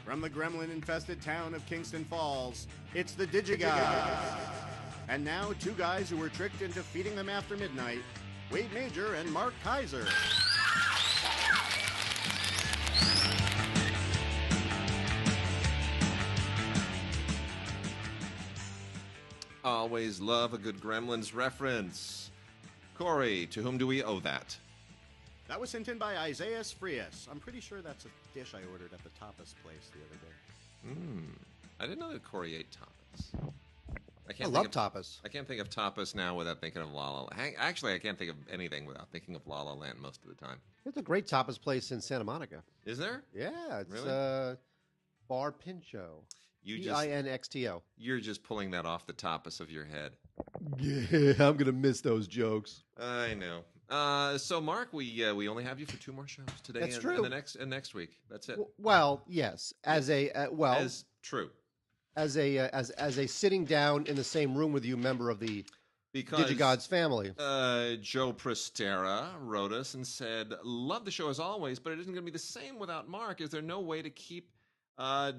From the gremlin-infested town of Kingston Falls, it's the DigiGods. And now, two guys who were tricked into feeding them after midnight, Wade Major and Mark Keizer. Always love a good Gremlins reference. Corey, to whom do we owe that? That was sent in by Isaiah Frias. I'm pretty sure that's a dish I ordered at the tapas place the other day. I didn't know that Corey ate tapas. I love tapas. I can't think of tapas now without thinking of La La Land. Actually, I can't think of anything without thinking of La La Land most of the time. There's a great tapas place in Santa Monica. Is there? Yeah, it's Really? Bar Pincho. You Pinxto. You're just pulling that off the tapas of your head. Yeah, I'm gonna miss those jokes. I know. So Mark, we only have you for 2 more shows today. That's and, true. And next week. That's it. Well, yes. As a True. As a sitting down in the same room with you member of the Because DigiGods family. Joe Prestera wrote us and said, "Love the show as always, but it isn't going to be the same without Mark. Is there no way to keep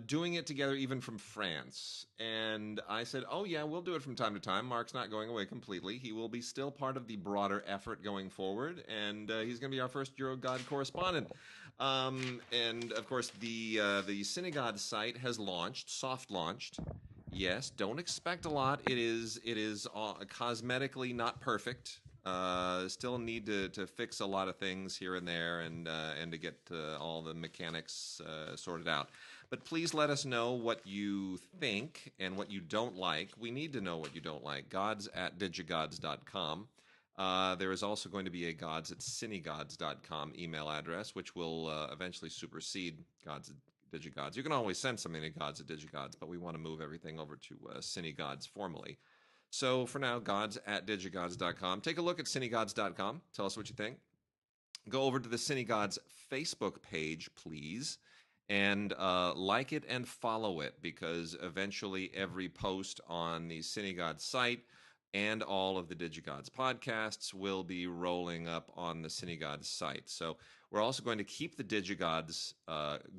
doing it together, even from France?" And I said, "Oh yeah, we'll do it from time to time. Mark's not going away completely. He will be still part of the broader effort going forward, and he's going to be our first DigiGods correspondent." And of course, the Synagogue site has launched, soft launched. Yes, don't expect a lot. It is cosmetically not perfect. Still need to fix a lot of things here and there, and to get all the mechanics sorted out. But please let us know what you think and what you don't like. We need to know what you don't like. gods@digigods.com. There is also going to be a gods@cinegods.com email address, which will eventually supersede Gods@DigiGods. You can always send something to Gods@DigiGods, but we want to move everything over to CineGods formally. So for now, gods@digigods.com. Take a look at cinegods.com. Tell us what you think. Go over to the CineGods Facebook page, please, and like it and follow it, because eventually every post on the CineGods site and all of the DigiGods podcasts will be rolling up on the CineGods site. So we're also going to keep the DigiGods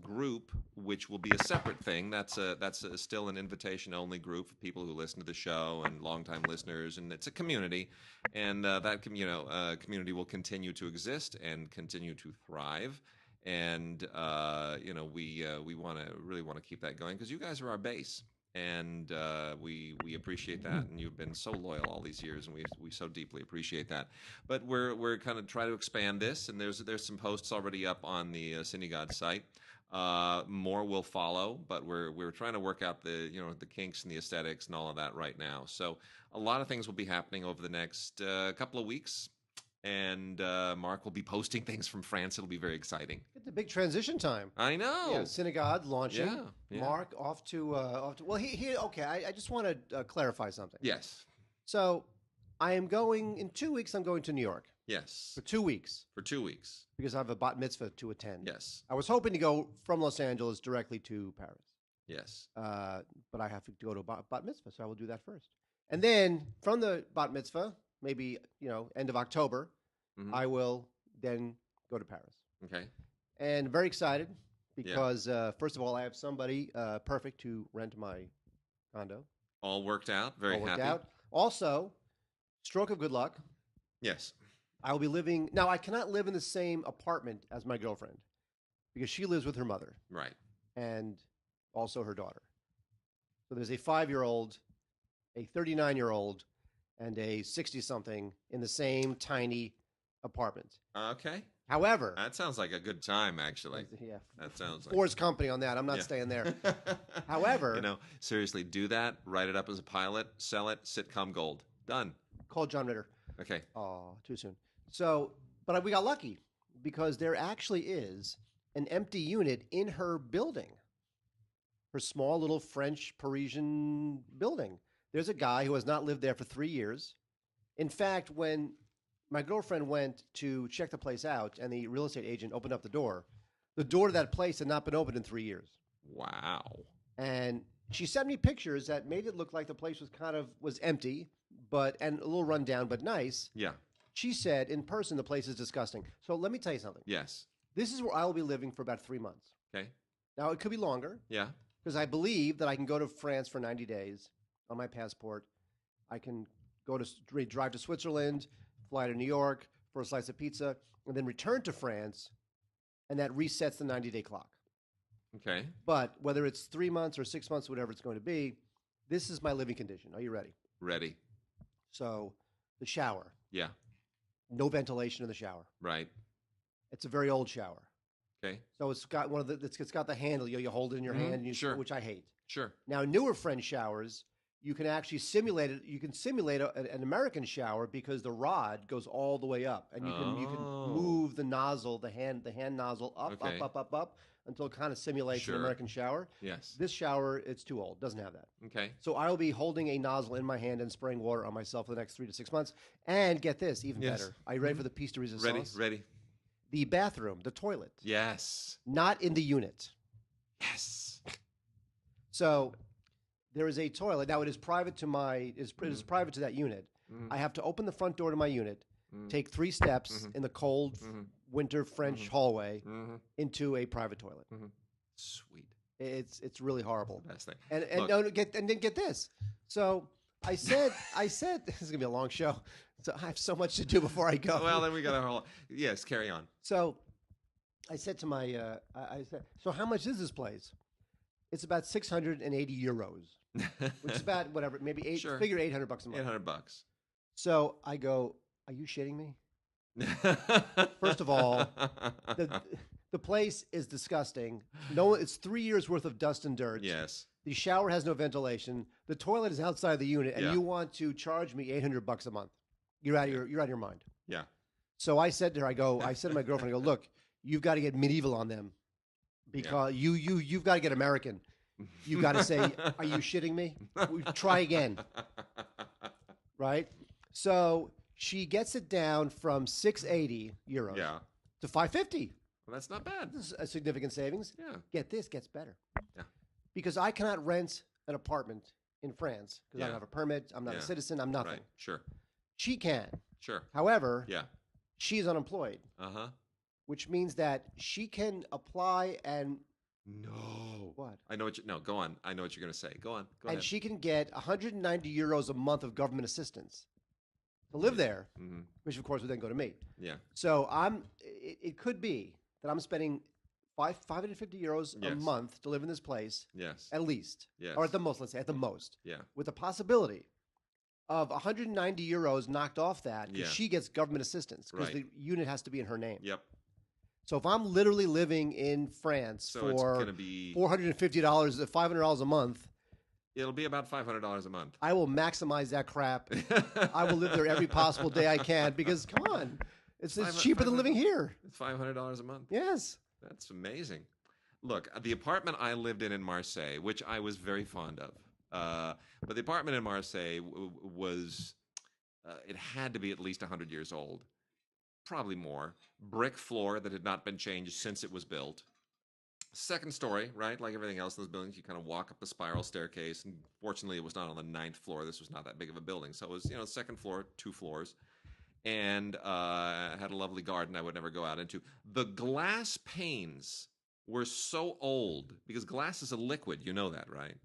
group, which will be a separate thing. That's still an invitation-only group of people who listen to the show and longtime listeners, and it's a community. And that community will continue to exist and continue to thrive. And we really want to keep that going, because you guys are our base. And we appreciate that, and you've been so loyal all these years, and we so deeply appreciate that. But we're kind of trying to expand this, and there's some posts already up on the CineGods site. More will follow, but we're trying to work out the kinks and the aesthetics and all of that right now. So a lot of things will be happening over the next couple of weeks. And Mark will be posting things from France. It'll be very exciting. It's a big transition time. I know. Yeah, Synagogue launching. Yeah. Mark off to. Well, okay. I just want to clarify something. Yes. So, I am going in 2 weeks. I'm going to New York. Yes. For 2 weeks. For 2 weeks. Because I have a bat mitzvah to attend. Yes. I was hoping to go from Los Angeles directly to Paris. Yes. But I have to go to a bat mitzvah, so I will do that first. And then from the bat mitzvah, maybe end of October, I will then go to Paris. Okay. And very excited because first of all, I have somebody perfect to rent my condo. All worked out. Very all worked happy. Out. Also, stroke of good luck. Yes. I will be living now. I cannot live in the same apartment as my girlfriend because she lives with her mother, right, and also her daughter. So there's a 5-year-old, a 39-year-old, and a 60-something in the same tiny apartment. Okay. However, that sounds like a good time, actually. Yeah. That sounds like Ford's company on that. I'm not staying there. However, seriously, do that. Write it up as a pilot. Sell it. Sitcom gold. Done. Call John Ritter. Okay. Oh, too soon. So, but we got lucky because there actually is an empty unit in her building. Her small little French Parisian building. There's a guy who has not lived there for 3 years. In fact, when my girlfriend went to check the place out and the real estate agent opened up the door The door to that place had not been opened in 3 years. Wow. And she sent me pictures that made it look like the place was empty, and a little run down, but nice. Yeah. She said in person the place is disgusting. So let me tell you something. Yes. This is where I will be living for about 3 months. Okay. Now it could be longer. Yeah. Because I believe that I can go to France for 90 days on my passport. I can drive to Switzerland, fly to New York for a slice of pizza, and then return to France, and that resets the 90-day clock. Okay. But whether it's 3 months or 6 months, whatever it's going to be, this is my living condition. Are you ready? Ready. So the shower. Yeah. No ventilation in the shower. Right. It's a very old shower. Okay. So it's got it's got the handle. You hold it in your hand, and Sure. which I hate. Sure. Now, newer French showers, you can actually simulate it. You can simulate an American shower because the rod goes all the way up, and you can move the nozzle, the hand nozzle up until it kind of simulates an American shower. Yes. This shower, it's too old. Doesn't have that. Okay. So I will be holding a nozzle in my hand and spraying water on myself for the next 3 to 6 months. And get this, even better. Are you ready for the piece de resistance? Ready. The bathroom, the toilet. Yes. Not in the unit. Yes. So there is a toilet. Now it is private to private to that unit. I have to open the front door to my unit, take 3 steps in the cold winter French hallway into a private toilet. Sweet. It's really horrible. Best thing. And then get this. So I said this is gonna be a long show. So I have so much to do before I go. Well, then we got a whole. Yes, carry on. So I said to my I said, so how much is this place? It's about 680 euros, which is about whatever, maybe figure $800 a month. $800. So I go, are you shitting me? First of all, the place is disgusting. No, it's 3 years worth of dust and dirt. Yes. The shower has no ventilation. The toilet is outside the unit, and you want to charge me $800 a month? You're out of your mind. Yeah. So I said to her, I said to my girlfriend, I go, look, you've got to get medieval on them, because you've got to get American. You've got to say, are you shitting me? Try again. Right? So she gets it down from 680 euros to 550. Well, that's not bad. This is a significant savings. Yeah. Get this, gets better. Yeah. Because I cannot rent an apartment in France because I don't have a permit. I'm not a citizen. I'm nothing. Right. Sure. She can. Sure. However, yeah, she's unemployed. Which means that she can apply and what? I know what you. No, go on. I know what you're going to say. Go on. Go ahead. And she can get 190 euros a month of government assistance to live there, which of course would then go to me. Yeah. So it could be that I'm spending 550 euros a month to live in this place. Yes. At least. Yes. Or at the most, let's say, at the most. Yeah. With the possibility of 190 euros knocked off that because she gets government assistance because the unit has to be in her name. Yep. So if I'm literally living in France for $450, $500 a month, it'll be about $500 a month. I will maximize that crap. I will live there every possible day I can because, come on, it's cheaper than living here. It's $500 a month. Yes. That's amazing. Look, the apartment I lived in Marseille, which I was very fond of, but the apartment in Marseille was, it had to be at least 100 years old. Probably more. Brick floor that had not been changed since it was built. Second story, right? Like everything else in those buildings, you kind of walk up a spiral staircase. And fortunately, it was not on the 9th floor. This was not that big of a building. So it was, second floor, 2 floors. And had a lovely garden I would never go out into. The glass panes were so old because glass is a liquid. You know that, right?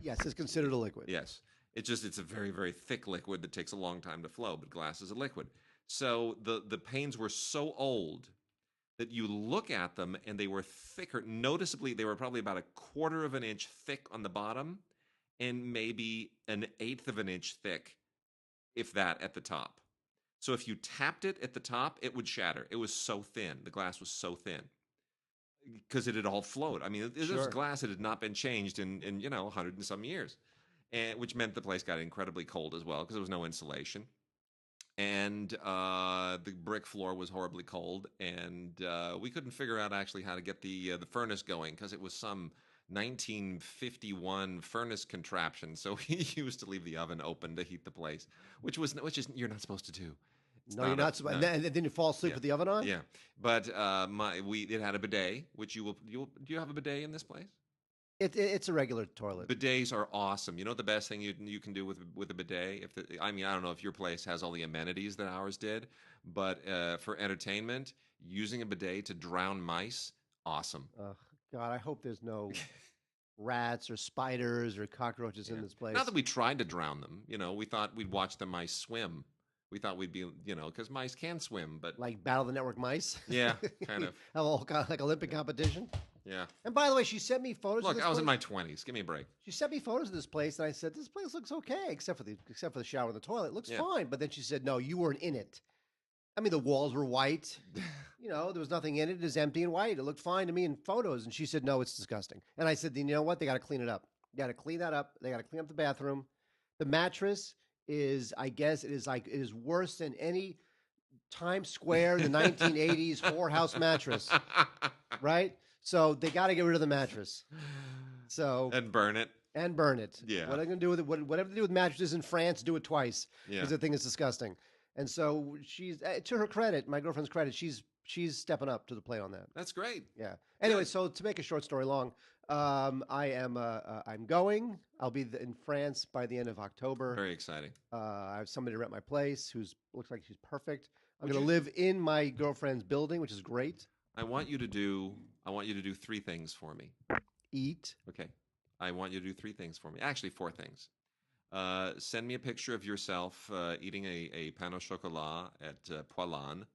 Yes, it's considered a liquid. Yes. It's a very, very thick liquid that takes a long time to flow, but glass is a liquid. So the panes were so old that you look at them and they were thicker. Noticeably, they were probably about 1/4 of an inch thick on the bottom and maybe 1/8 of an inch thick, if that, at the top. So if you tapped it at the top, it would shatter. It was so thin. The glass was so thin because it had all flowed. I mean, this was glass that had not been changed in 100 and some years, and which meant the place got incredibly cold as well because there was no insulation. And the brick floor was horribly cold, and we couldn't figure out actually how to get the furnace going because it was some 1951 furnace contraption. So we used to leave the oven open to heat the place, which is you're not supposed to do. No, you're not. And then you fall asleep with the oven on? Yeah. But it had a bidet, which do you have a bidet in this place? It's a regular toilet. Bidets are awesome. You know what the best thing you can do with a bidet? I don't know if your place has all the amenities that ours did, but for entertainment, using a bidet to drown mice, awesome. God, I hope there's no rats or spiders or cockroaches in this place. Not that we tried to drown them. We thought we'd watch the mice swim. We thought we'd be, because mice can swim, but like Battle of the Network mice. Yeah, kind of. Have a whole like Olympic competition. Yeah. And by the way, she sent me photos. Look, of this I was place. in my 20s. Give me a break. She sent me photos of this place, and I said, "This place looks okay, except for the shower and the toilet. It looks fine." But then she said, "No, you weren't in it." I mean, the walls were white. There was nothing in it. It was empty and white. It looked fine to me in photos. And she said, "No, it's disgusting." And I said, "You know what? They got to clean it up. You got to clean that up. They got to clean up the bathroom. The mattress is, I guess, it is worse than any Times Square in the 1980s whorehouse mattress, right? So they got to get rid of the mattress. And burn it. Yeah. What are they going to do with it? Whatever they do with mattresses in France, do it twice because the thing is disgusting. And so she's, to her credit, my girlfriend's credit, she's stepping up to the plate on that. That's great. Yeah. Anyway, so to make a short story long, I'm going. I'll be in France by the end of October. Very exciting. I have somebody to rent my place looks like she's perfect. I'm going to live in my girlfriend's building, which is great. I want you to do 3 things for me. Eat. Okay. I want you to do 3 things for me. Actually, 4 things. Send me a picture of yourself eating a pain au chocolat at Poilâne.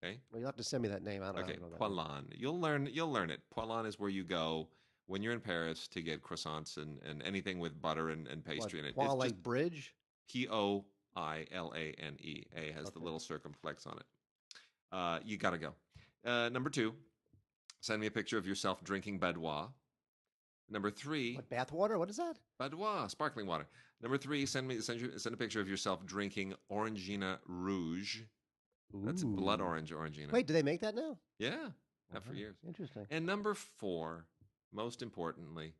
Okay. Well, you'll have to send me that name. I don't know. Poilâne. You'll learn it. Poilâne is where you go when you're in Paris to get croissants and anything with butter and pastry in it. Poil like bridge? Poilane. A has the little circumflex on it. You got to go. Number 2, send me a picture of yourself drinking Badois. Number 3, what, bath water? What is that? Badois, sparkling water. Number 3, send a picture of yourself drinking Orangina Rouge. Ooh. That's blood orange Orangina. Wait, do they make that now? Yeah, have for years. Interesting. And number 4, most importantly,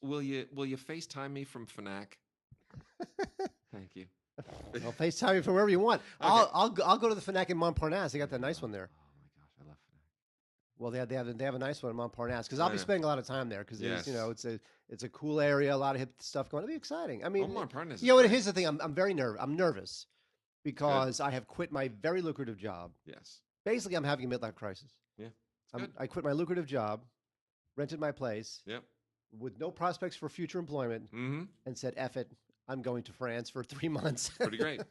will you FaceTime me from Fnac? Thank you. I'll FaceTime you from wherever you want. Okay. I'll go to the Fnac in Montparnasse. They got that nice one there. Oh my gosh, I love Fnac. Well, they have a nice one in Montparnasse because I'll be spending a lot of time there because it's a cool area, a lot of hip stuff going. It'll be exciting. I mean, Montparnasse. Here's the thing. I'm very nervous. I'm nervous because I have quit my very lucrative job. Yes. Basically, I'm having a midlife crisis. Yeah. I quit my lucrative job, rented my place. Yep. With no prospects for future employment, and said, "F it, I'm going to France for 3 months." Pretty great.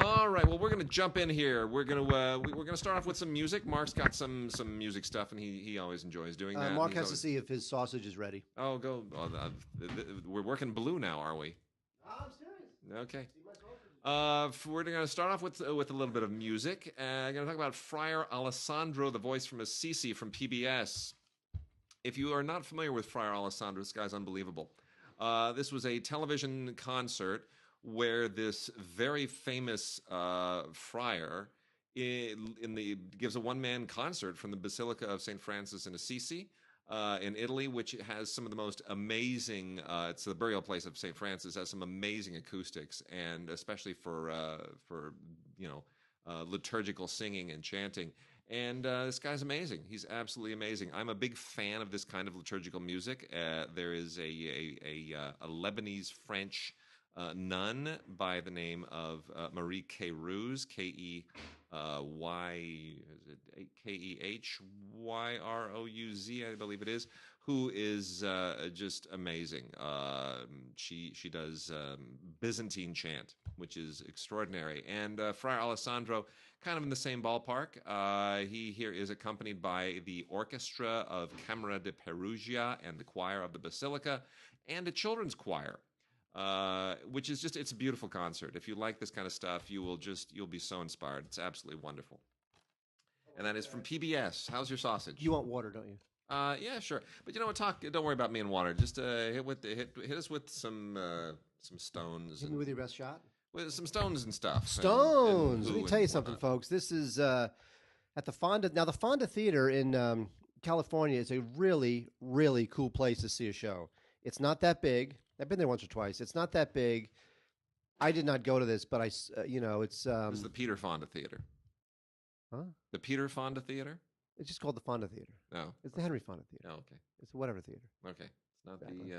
All right, well, we're going to jump in here. We're going to start off with some music. Mark's got some music stuff, and he always enjoys doing that. Mark has to see if his sausage is ready. Oh, go! We're working blue now, are we? I'm serious. Okay. We're going to start off with a little bit of music. I'm going to talk about Friar Alessandro, the voice from Assisi from PBS. If you are not familiar with Friar Alessandro, this guy's unbelievable. This was a television concert where this very famous friar gives a one-man concert from the Basilica of St. Francis in Assisi in Italy, which has some of the most amazing, it's the burial place of St. Francis, has some amazing acoustics, and especially for liturgical singing and chanting. And this guy's amazing. He's absolutely amazing. I'm a big fan of this kind of liturgical music. There is a Lebanese French nun by the name of Marie Keyrouz, KehYrouz, I believe it is, who is just amazing. She does Byzantine chant, which is extraordinary. And Friar Alessandro, kind of in the same ballpark. He here is accompanied by the orchestra of Camera de Perugia and the choir of the Basilica and a children's choir, which is it's a beautiful concert. If you like this kind of stuff, you'll be so inspired. It's absolutely wonderful. And that is from PBS. How's your sausage? You want water, don't you? Yeah, sure. But you know what? Don't worry about me and water. Just hit us with some stones. Hit me with your best shot. With some stones and stuff. Stones. Let me tell you something, folks. This is at the Fonda. Now, the Fonda Theater in California is a really, really cool place to see a show. It's not that big. I've been there once or twice. It's not that big. I did not go to this, but it's This is the Peter Fonda Theater. Huh? The Peter Fonda Theater? It's just called the Fonda Theater. No. It's the Henry Fonda Theater. Oh, okay. It's whatever theater. Okay. It's not Exactly.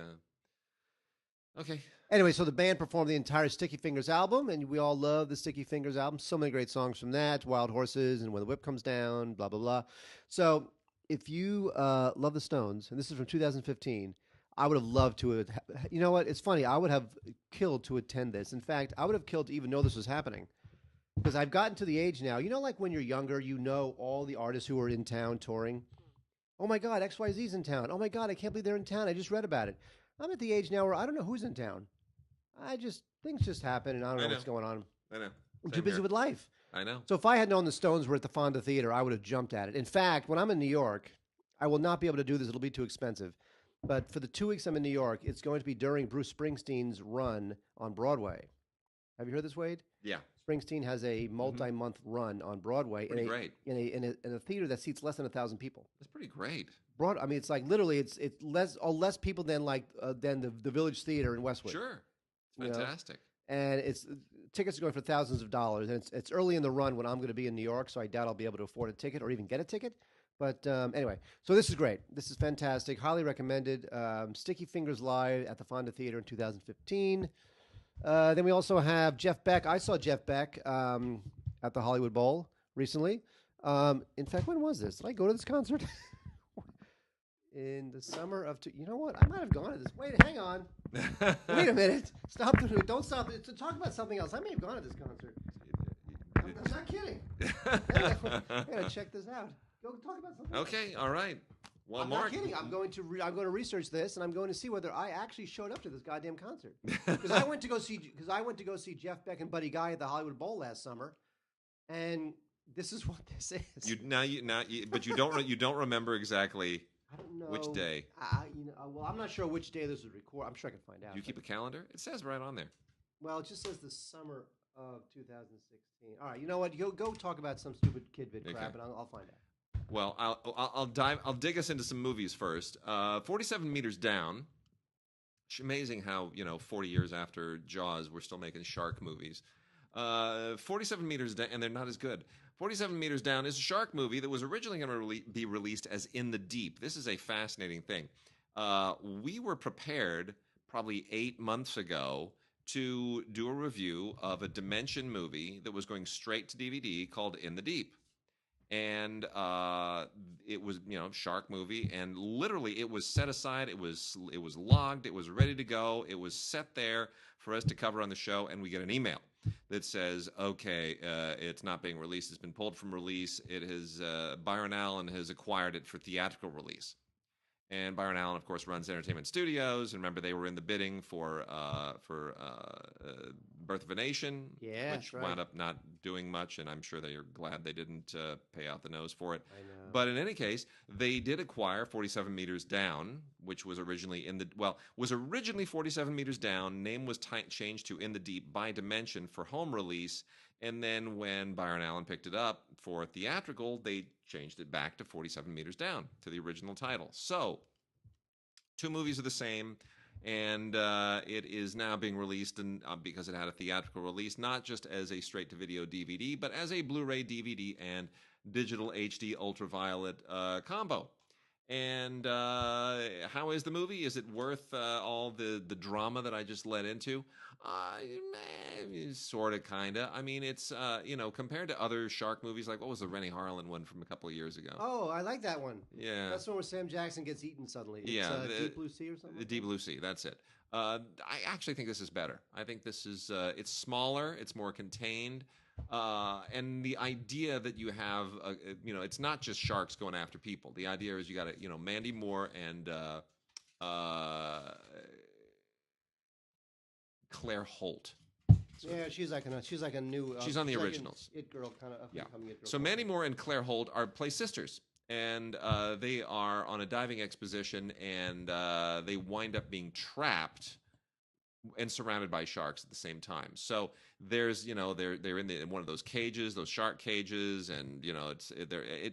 Okay. Anyway, so the band performed the entire Sticky Fingers album, and we all love the Sticky Fingers album. So many great songs from that, Wild Horses and When the Whip Comes Down, blah, blah, blah. So if you love the Stones, and this is from 2015, I would have loved to. You know what? It's funny. I would have killed to attend this. In fact, I would have killed to even know this was happening. Because I've gotten to the age now, like when you're younger, you know all the artists who are in town touring. Oh my God, XYZ's in town. Oh my God, I can't believe they're in town. I just read about it. I'm at the age now where I don't know who's in town. Things just happen and I don't know what's going on. I know. I'm too busy with life. I know. So if I had known the Stones were at the Fonda Theater, I would have jumped at it. In fact, when I'm in New York, I will not be able to do this. It'll be too expensive. But for the 2 weeks I'm in New York, it's going to be during Bruce Springsteen's run on Broadway. Have you heard this, Wade? Yeah. Springsteen has a multi-month run on Broadway Great. in a theater that seats less than 1,000 people. That's pretty great. It's like literally it's less people than the Village Theater in Westwood. Sure. Fantastic. And tickets are going for thousands of dollars, and it's early in the run when I'm going to be in New York, so I doubt I'll be able to afford a ticket or even get a ticket. But anyway, so this is great. This is fantastic. Highly recommended. Sticky Fingers live at the Fonda Theater in 2015. Then we also have Jeff Beck. I saw Jeff Beck at the Hollywood Bowl recently. In fact, when was this? Did I go to this concert? In the summer of you know what? I might have gone to this. Wait, hang on. Wait a minute. Stop. Don't stop. To talk about something else. I may have gone to this concert. I'm not kidding. I gotta check this out. Go talk about something. Okay. All right. Well, I'm Mark, not kidding. I'm going to research this, and I'm going to see whether I actually showed up to this goddamn concert. Because I went to go see Jeff Beck and Buddy Guy at the Hollywood Bowl last summer, and this is what this is. But you don't remember exactly. I don't know which day. Well, I'm not sure which day this was recorded. I'm sure I can find out. Do you keep a calendar? It says right on there. Well, it just says the summer of 2016. All right, you know what? Go talk about some stupid kid vid crap, and I'll find out. Well, I'll dig us into some movies first. 47 Meters Down. It's amazing how 40 years after Jaws, we're still making shark movies. 47 Meters Down, and they're not as good. 47 Meters Down is a shark movie that was originally going to be released as In the Deep. This is a fascinating thing. We were prepared probably 8 months ago to do a review of a Dimension movie that was going straight to DVD called In the Deep. And it was, shark movie, and literally it was set aside. It was logged. It was ready to go. It was set there for us to cover on the show, and we get an email that says, "Okay, it's not being released. It's been pulled from release. It has Byron Allen has acquired it for theatrical release." And Byron Allen, of course, runs Entertainment Studios. And remember, they were in the bidding for Birth of a Nation, which wound up not doing much. And I'm sure they're glad they didn't pay out the nose for it. I know. But in any case, they did acquire 47 Meters Down, which was originally 47 Meters Down. Name was changed to In the Deep by Dimension for home release. And then when Byron Allen picked it up for theatrical, they changed it back to 47 Meters Down, to the original title. So, two movies are the same, and it is now being released because it had a theatrical release, not just as a straight-to-video DVD, but as a Blu-ray DVD and digital HD ultraviolet combo. And how is the movie? Is it worth all the drama that I just led into? Sort of, kind of. I mean, it's, compared to other shark movies, like what was the Rennie Harlan one from a couple of years ago? Oh, I like that one. Yeah. That's the one where Sam Jackson gets eaten suddenly. Yeah. It's Deep Blue Sea or something? The Deep Blue Sea, that's it. I actually think this is better. I think this is, it's smaller, it's more contained. And the idea that you have, it's not just sharks going after people. The idea is you got Mandy Moore and Claire Holt. Yeah, she's like a new. She's on the like originals. It girl kind of. Yeah. It girl So Mandy Moore and Claire Holt play sisters, and they are on a diving expedition, and they wind up being trapped and surrounded by sharks at the same time. So there's, they're in one of those cages, those shark cages, and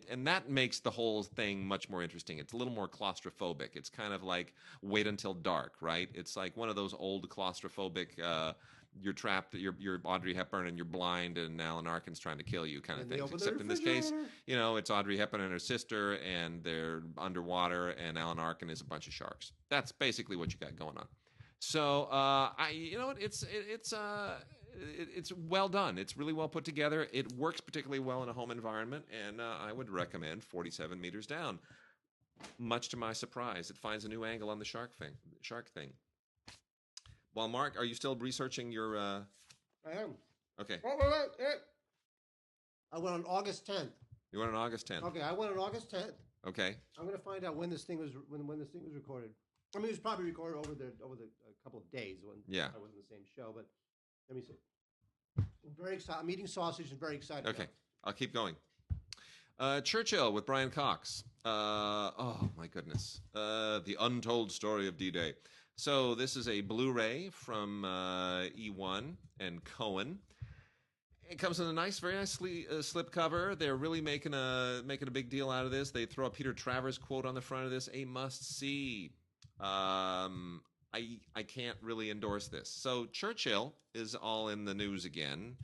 and that makes the whole thing much more interesting. It's a little more claustrophobic. It's kind of like Wait Until Dark, right? It's like one of those old claustrophobic you're trapped, you're Audrey Hepburn and you're blind, and Alan Arkin's trying to kill you, kind of And they thing. open the Except in this case, refrigerator. it's Audrey Hepburn and her sister, and they're underwater, and Alan Arkin is a bunch of sharks. That's basically what you got going on. So it's well done. It's really well put together. It works particularly well in a home environment, and I would recommend 47 Meters Down. Much to my surprise, it finds a new angle on the shark thing. Well, Mark, are you still researching your? I am. Okay. I went on August 10th. You went on August 10th. Okay, I went on August 10th. Okay. I'm going to find out when this thing was recorded. I mean, it was probably recorded over the a couple of days when I wasn't the same show. But let me see. I'm very excited. I'm eating sausage and very excited. Okay, I'll keep going. Churchill with Brian Cox. Oh my goodness. The Untold Story of D-Day. So this is a Blu-ray from E1 and Cohen. It comes in a very nice slip cover. They're really making a big deal out of this. They throw a Peter Travers quote on the front of this: "A must-see." I can't really endorse this. So Churchill is all in the news again.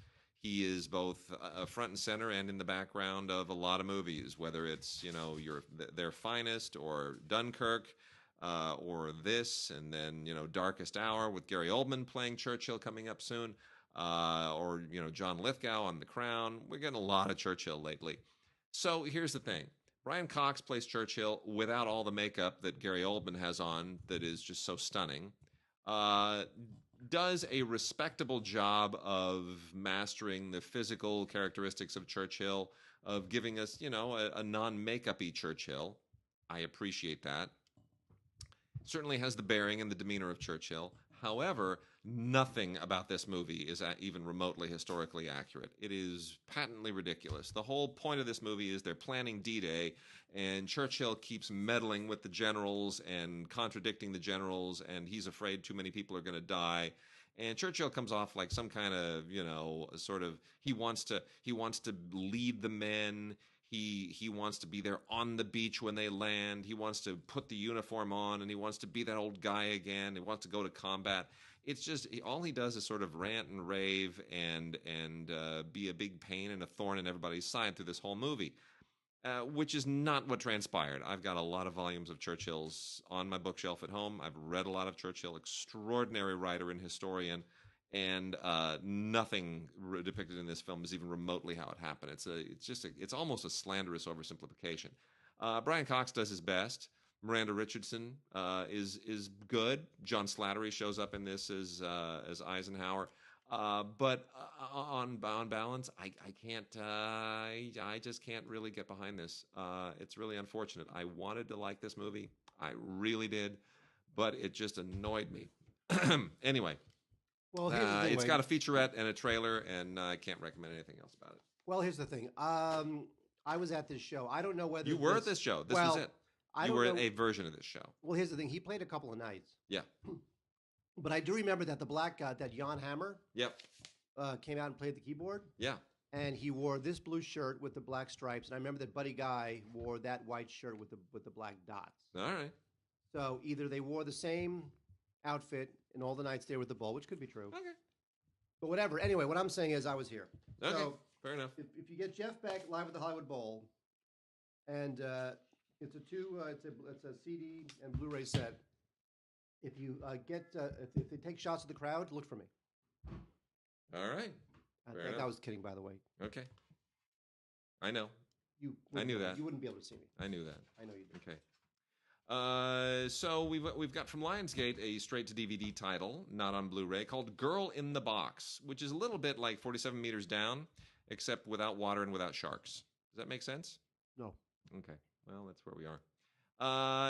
He is both front and center and in the background of a lot of movies, whether it's Their Finest or Dunkirk. Or this, and then Darkest Hour with Gary Oldman playing Churchill coming up soon, or John Lithgow on The Crown. We're getting a lot of Churchill lately. So here's the thing: Brian Cox plays Churchill without all the makeup that Gary Oldman has on, that is just so stunning. Does a respectable job of mastering the physical characteristics of Churchill, of giving us a non-makeup-y Churchill. I appreciate that. Certainly has the bearing and the demeanor of Churchill. However, nothing about this movie is even remotely historically accurate. It is patently ridiculous. The whole point of this movie is they're planning D-Day, and Churchill keeps meddling with the generals and contradicting the generals, and he's afraid too many people are going to die. And Churchill comes off like some kind of, he wants to lead the men. He wants to be there on the beach when they land. He wants to put the uniform on, and he wants to be that old guy again. He wants to go to combat. It's just all he does is sort of rant and rave and be a big pain and a thorn in everybody's side through this whole movie, which is not what transpired. I've got a lot of volumes of Churchill's on my bookshelf at home. I've read a lot of Churchill, extraordinary writer and historian. And nothing depicted in this film is even remotely how it happened. It's almost a slanderous oversimplification. Brian Cox does his best. Miranda Richardson is good. John Slattery shows up in this as Eisenhower. But on balance, I can't. I just can't really get behind this. It's really unfortunate. I wanted to like this movie. I really did, but it just annoyed me. Anyway. Well, it's got a featurette and a trailer, and I can't recommend anything else about it. Well, here's the thing. I was at this show. I don't know whether you were at this show. This was it. You were at a version of this show. Well, here's the thing. He played a couple of nights. Yeah. But I do remember that the black guy, that Jan Hammer, yep, came out and played the keyboard. Yeah. And he wore this blue shirt with the black stripes, and I remember that Buddy Guy wore that white shirt with the black dots. All right. So either they wore the same outfit in all the nights there with the bowl, which could be true. Okay. But whatever. Anyway, what I'm saying is I was here. Okay. So fair enough. If you get Jeff Beck live at the Hollywood Bowl, and it's a CD and Blu-ray set. If you if they take shots of the crowd, look for me. All right. I was kidding, by the way. Okay. I know. I knew that. You wouldn't be able to see me. I knew that. I know you did. Okay. So we've got from Lionsgate a straight-to-DVD title, not on Blu-ray, called Girl in the Box, which is a little bit like 47 Meters Down, except without water and without sharks. Does that make sense? No. Okay. Well, that's where we are.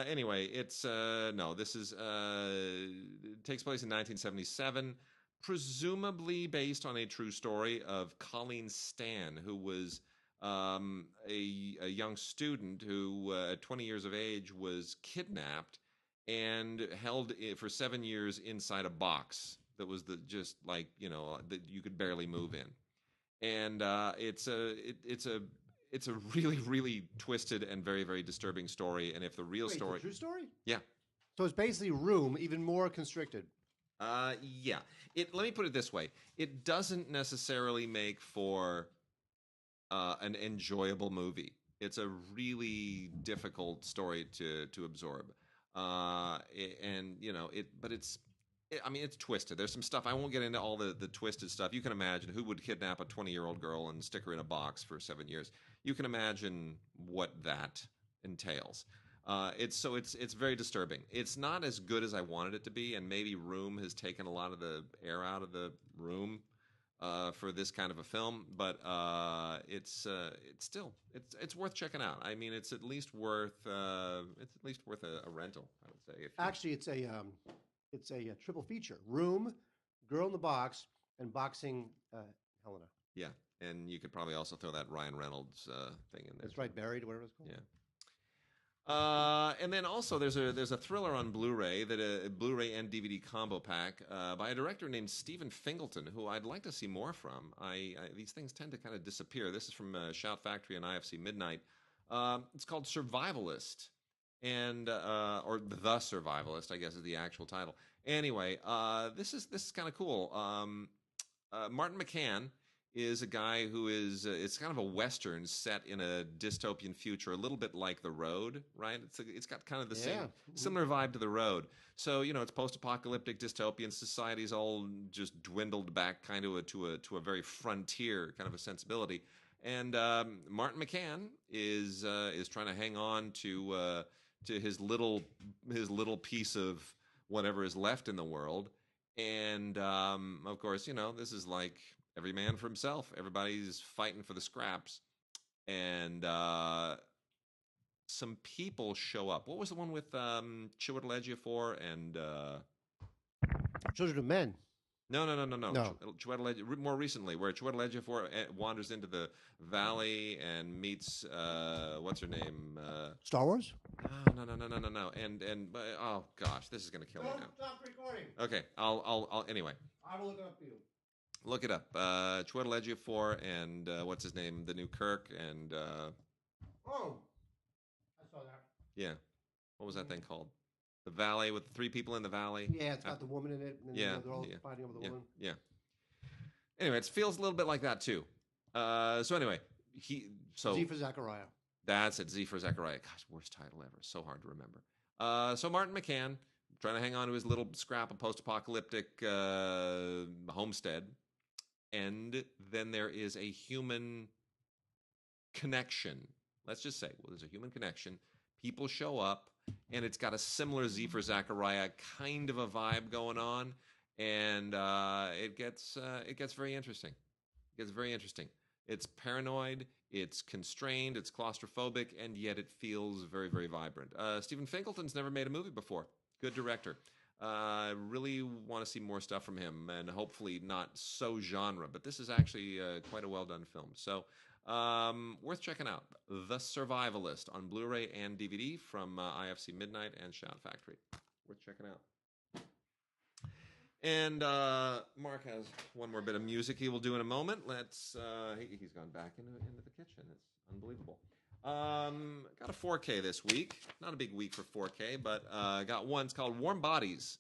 Anyway, it's no. This is it takes place in 1977, presumably based on a true story of Colleen Stan, who was a young student who, at 20 years of age, was kidnapped and held for 7 years inside a box that was that you could barely move in. And it's a really, really twisted and very, very disturbing story. And if the real story, it's a true story? Yeah. So it's basically Room, even more constricted. Yeah. Let me put it this way. It doesn't necessarily make for an enjoyable movie. It's a really difficult story to absorb. And but I mean, it's twisted. There's some stuff. I won't get into all the twisted stuff. You can imagine who would kidnap a 20-year-old girl and stick her in a box for 7 years. You can imagine what that entails. It's very disturbing. It's not as good as I wanted it to be, and maybe Room has taken a lot of the air out of the room for this kind of a film. But it's worth checking out. I mean, it's at least worth a rental, I would say. Actually, it's a triple feature: Room, Girl in the Box, and Boxing Helena. Yeah, and you could probably also throw that Ryan Reynolds thing in there. That's right, Buried, whatever it's called. Yeah. And then also there's a thriller on Blu-ray, a Blu-ray and DVD combo pack by a director named Stephen Fingleton, who I'd like to see more from. These things tend to kind of disappear. This is from Shout Factory and IFC Midnight. It's called Survivalist, and or The Survivalist, I guess is the actual title. Anyway, this is kind of cool. Martin McCann is a guy who is it's kind of a Western set in a dystopian future, a little bit like The Road, right? It's got kind of the same similar vibe to The Road. So it's post-apocalyptic dystopian. Society's all just dwindled back kind of to a very frontier kind of a sensibility. And Martin McCann is trying to hang on to his little piece of whatever is left in the world. And of course, this is like every man for himself. Everybody's fighting for the scraps. And some people show up. What was the one with Chiwetel Ejiofor and... Children of Men. No. Chiwetel Ejiofor, more recently, where Chiwetel Ejiofor wanders into the valley and meets... what's her name? Star Wars? No. And oh, gosh, this is going to kill me now. Stop recording. Okay, I'll anyway. I will look it up for you. Look it up. Chiwetel Ejiofor and what's his name? The new Kirk and... Oh, I saw that. Yeah. What was that thing called? The Valley with the 3 people in the valley? Yeah, it's got the woman in it. And yeah. They're all fighting over the woman. Yeah. Anyway, it feels a little bit like that too. So anyway, Z for Zachariah. That's it, Z for Zachariah. Gosh, worst title ever. So hard to remember. So Martin McCann, trying to hang on to his little scrap of post-apocalyptic homestead. And then there is a human connection. Let's just say, there's a human connection. People show up, and it's got a similar Z for Zachariah kind of a vibe going on, and it gets very interesting. It gets very interesting. It's paranoid, it's constrained, it's claustrophobic, and yet it feels very, very vibrant. Stephen Fingleton's never made a movie before. Good director. I really want to see more stuff from him, and hopefully not so genre, but this is actually quite a well-done film. So worth checking out. The Survivalist on Blu-ray and DVD from IFC Midnight and Shout Factory. Worth checking out. And Mark has one more bit of music he will do in a moment. He's gone back into the kitchen. It's unbelievable. Got a 4K this week. Not a big week for 4K, but got one. It's called Warm Bodies,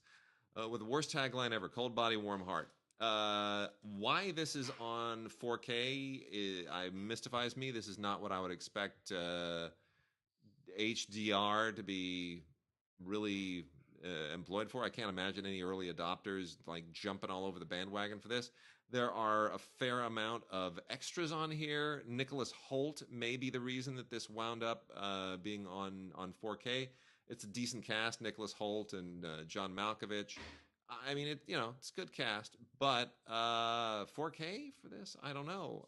with the worst tagline ever: Cold Body, Warm Heart. Why this is on 4K mystifies me. This is not what I would expect HDR to be really employed for. I can't imagine any early adopters like jumping all over the bandwagon for this. There are a fair amount of extras on here. Nicholas Hoult may be the reason that this wound up being on 4K. It's a decent cast: Nicholas Hoult and John Malkovich. I mean, it's a good cast, but 4K for this, I don't know.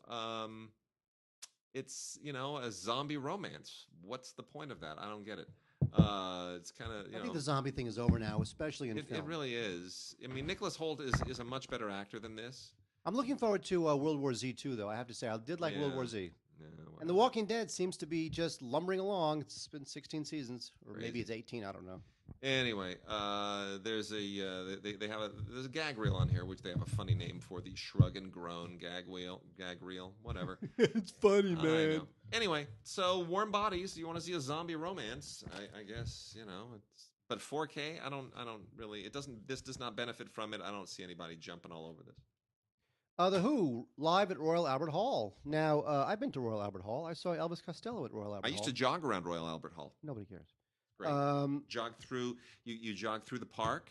It's a zombie romance. What's the point of that? I don't get it. It's kind of I think the zombie thing is over now, especially in film. It really is. I mean, Nicholas Hoult is a much better actor than this. I'm looking forward to World War Z too, though. I have to say, I did like World War Z. Yeah, well, and The Walking Dead seems to be just lumbering along. It's been 16 seasons, or crazy. Maybe it's 18. I don't know. Anyway, there's a gag reel on here, which they have a funny name for: the Shrug and Groan gag reel, whatever. It's funny, man. I know. Anyway, so Warm Bodies. You want to see a zombie romance? I guess it's But 4K, I don't really. It doesn't. This does not benefit from it. I don't see anybody jumping all over this. The Who live at Royal Albert Hall. Now, I've been to Royal Albert Hall. I saw Elvis Costello at Royal Albert Hall. I used to jog around Royal Albert Hall. Nobody cares. Great. Jog through. You jog through the park,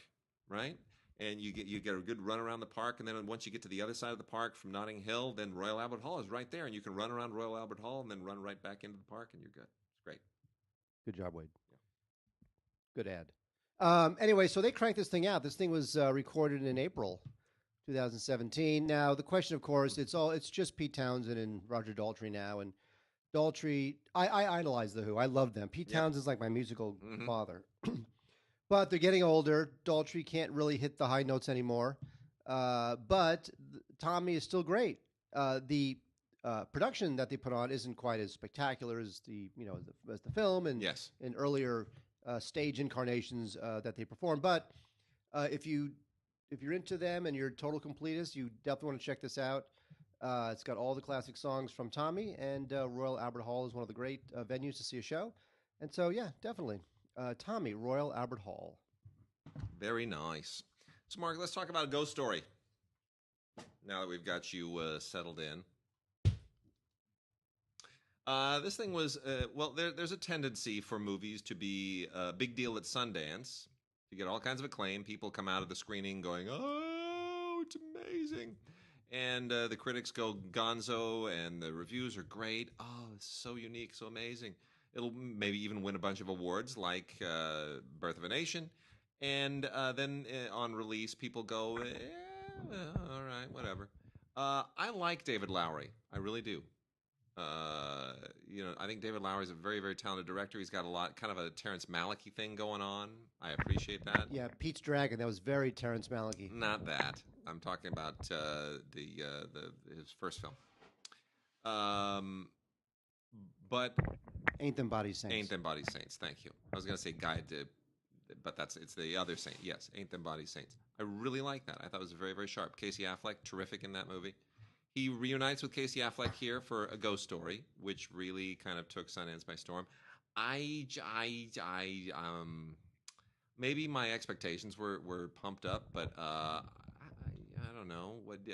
right? And you get a good run around the park, and then once you get to the other side of the park from Notting Hill, then Royal Albert Hall is right there, and you can run around Royal Albert Hall and then run right back into the park, and you're good. It's great. Good job, Wade. Yeah. Good ad. Anyway, so they cranked this thing out. This thing was recorded in April 2017. Now, the question, of course, it's just Pete Townsend and Roger Daltrey now, and Daltrey, I idolize The Who. I love them. Pete Townsend's like my musical father. But they're getting older. Daltrey can't really hit the high notes anymore. But Tommy is still great. The production that they put on isn't quite as spectacular as the film and in earlier stage incarnations that they perform. But if you're into them and you're a total completist, you definitely want to check this out. It's got all the classic songs from Tommy, and Royal Albert Hall is one of the great venues to see a show. And so, yeah, definitely. Tommy, Royal Albert Hall. Very nice. So, Mark, let's talk about a ghost story. Now that we've got you settled in. This thing was, there's a tendency for movies to be a big deal at Sundance. You get all kinds of acclaim. People come out of the screening going, oh, it's amazing. And the critics go gonzo, and the reviews are great. Oh, it's so unique, so amazing. It'll maybe even win a bunch of awards like Birth of a Nation. And then on release, people go, all right, whatever. I like David Lowery. I really do. I think David Lowery is a very, very talented director. He's got a lot, kind of a Terrence Malick thing going on. I appreciate that. Yeah, Pete's Dragon. That was very Terrence Malick. Not that. I'm talking about his first film. But Ain't Them Body Saints. Ain't Them Body Saints. Thank you. I was going to say Guide to, but it's the other saint. Yes, Ain't Them Body Saints. I really like that. I thought it was very, very sharp. Casey Affleck, terrific in that movie. He reunites with Casey Affleck here for A Ghost Story, which really kind of took Sundance by storm. Maybe my expectations were pumped up, but I don't know. What do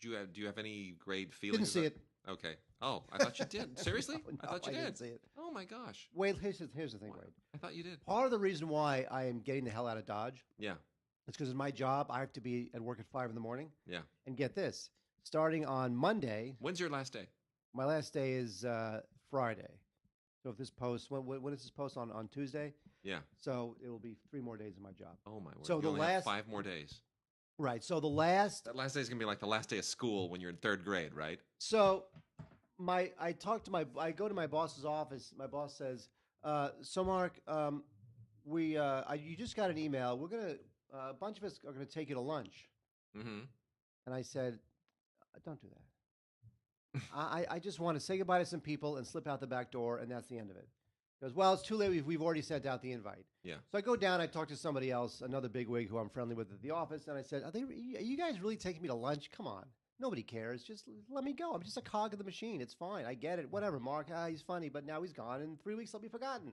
you have any great feelings? Didn't see it. Okay. Oh, I thought you did. Seriously? No, I thought you did. Didn't see it. Oh my gosh. Wade, here's the thing, Wade. I thought you did. Part of the reason why I am getting the hell out of Dodge, yeah, is because in my job I have to be at work at 5 a.m. Yeah. And get this, starting on Monday. When's your last day? My last day is Friday. So if this post, when is this post on Tuesday? Yeah. So it will be 3 more days of my job. Oh my word! So you only have 5 more days. Right. So that last day is gonna be like the last day of school when you're in 3rd grade, right? So I go to my boss's office. My boss says, "So Mark, you just got an email. We're gonna a bunch of us are gonna take you to lunch." Mm-hmm. And I said, "Don't do that. I just want to say goodbye to some people and slip out the back door, and that's the end of it." He goes, "Well, it's too late. We've already sent out the invite." Yeah. So I go down. I talk to somebody else, another bigwig who I'm friendly with at the office, and I said, "Are you guys really taking me to lunch? Come on. Nobody cares. Just let me go. I'm just a cog of the machine. It's fine. I get it. Whatever, Mark. He's funny, but now he's gone. In 3 weeks, I'll be forgotten."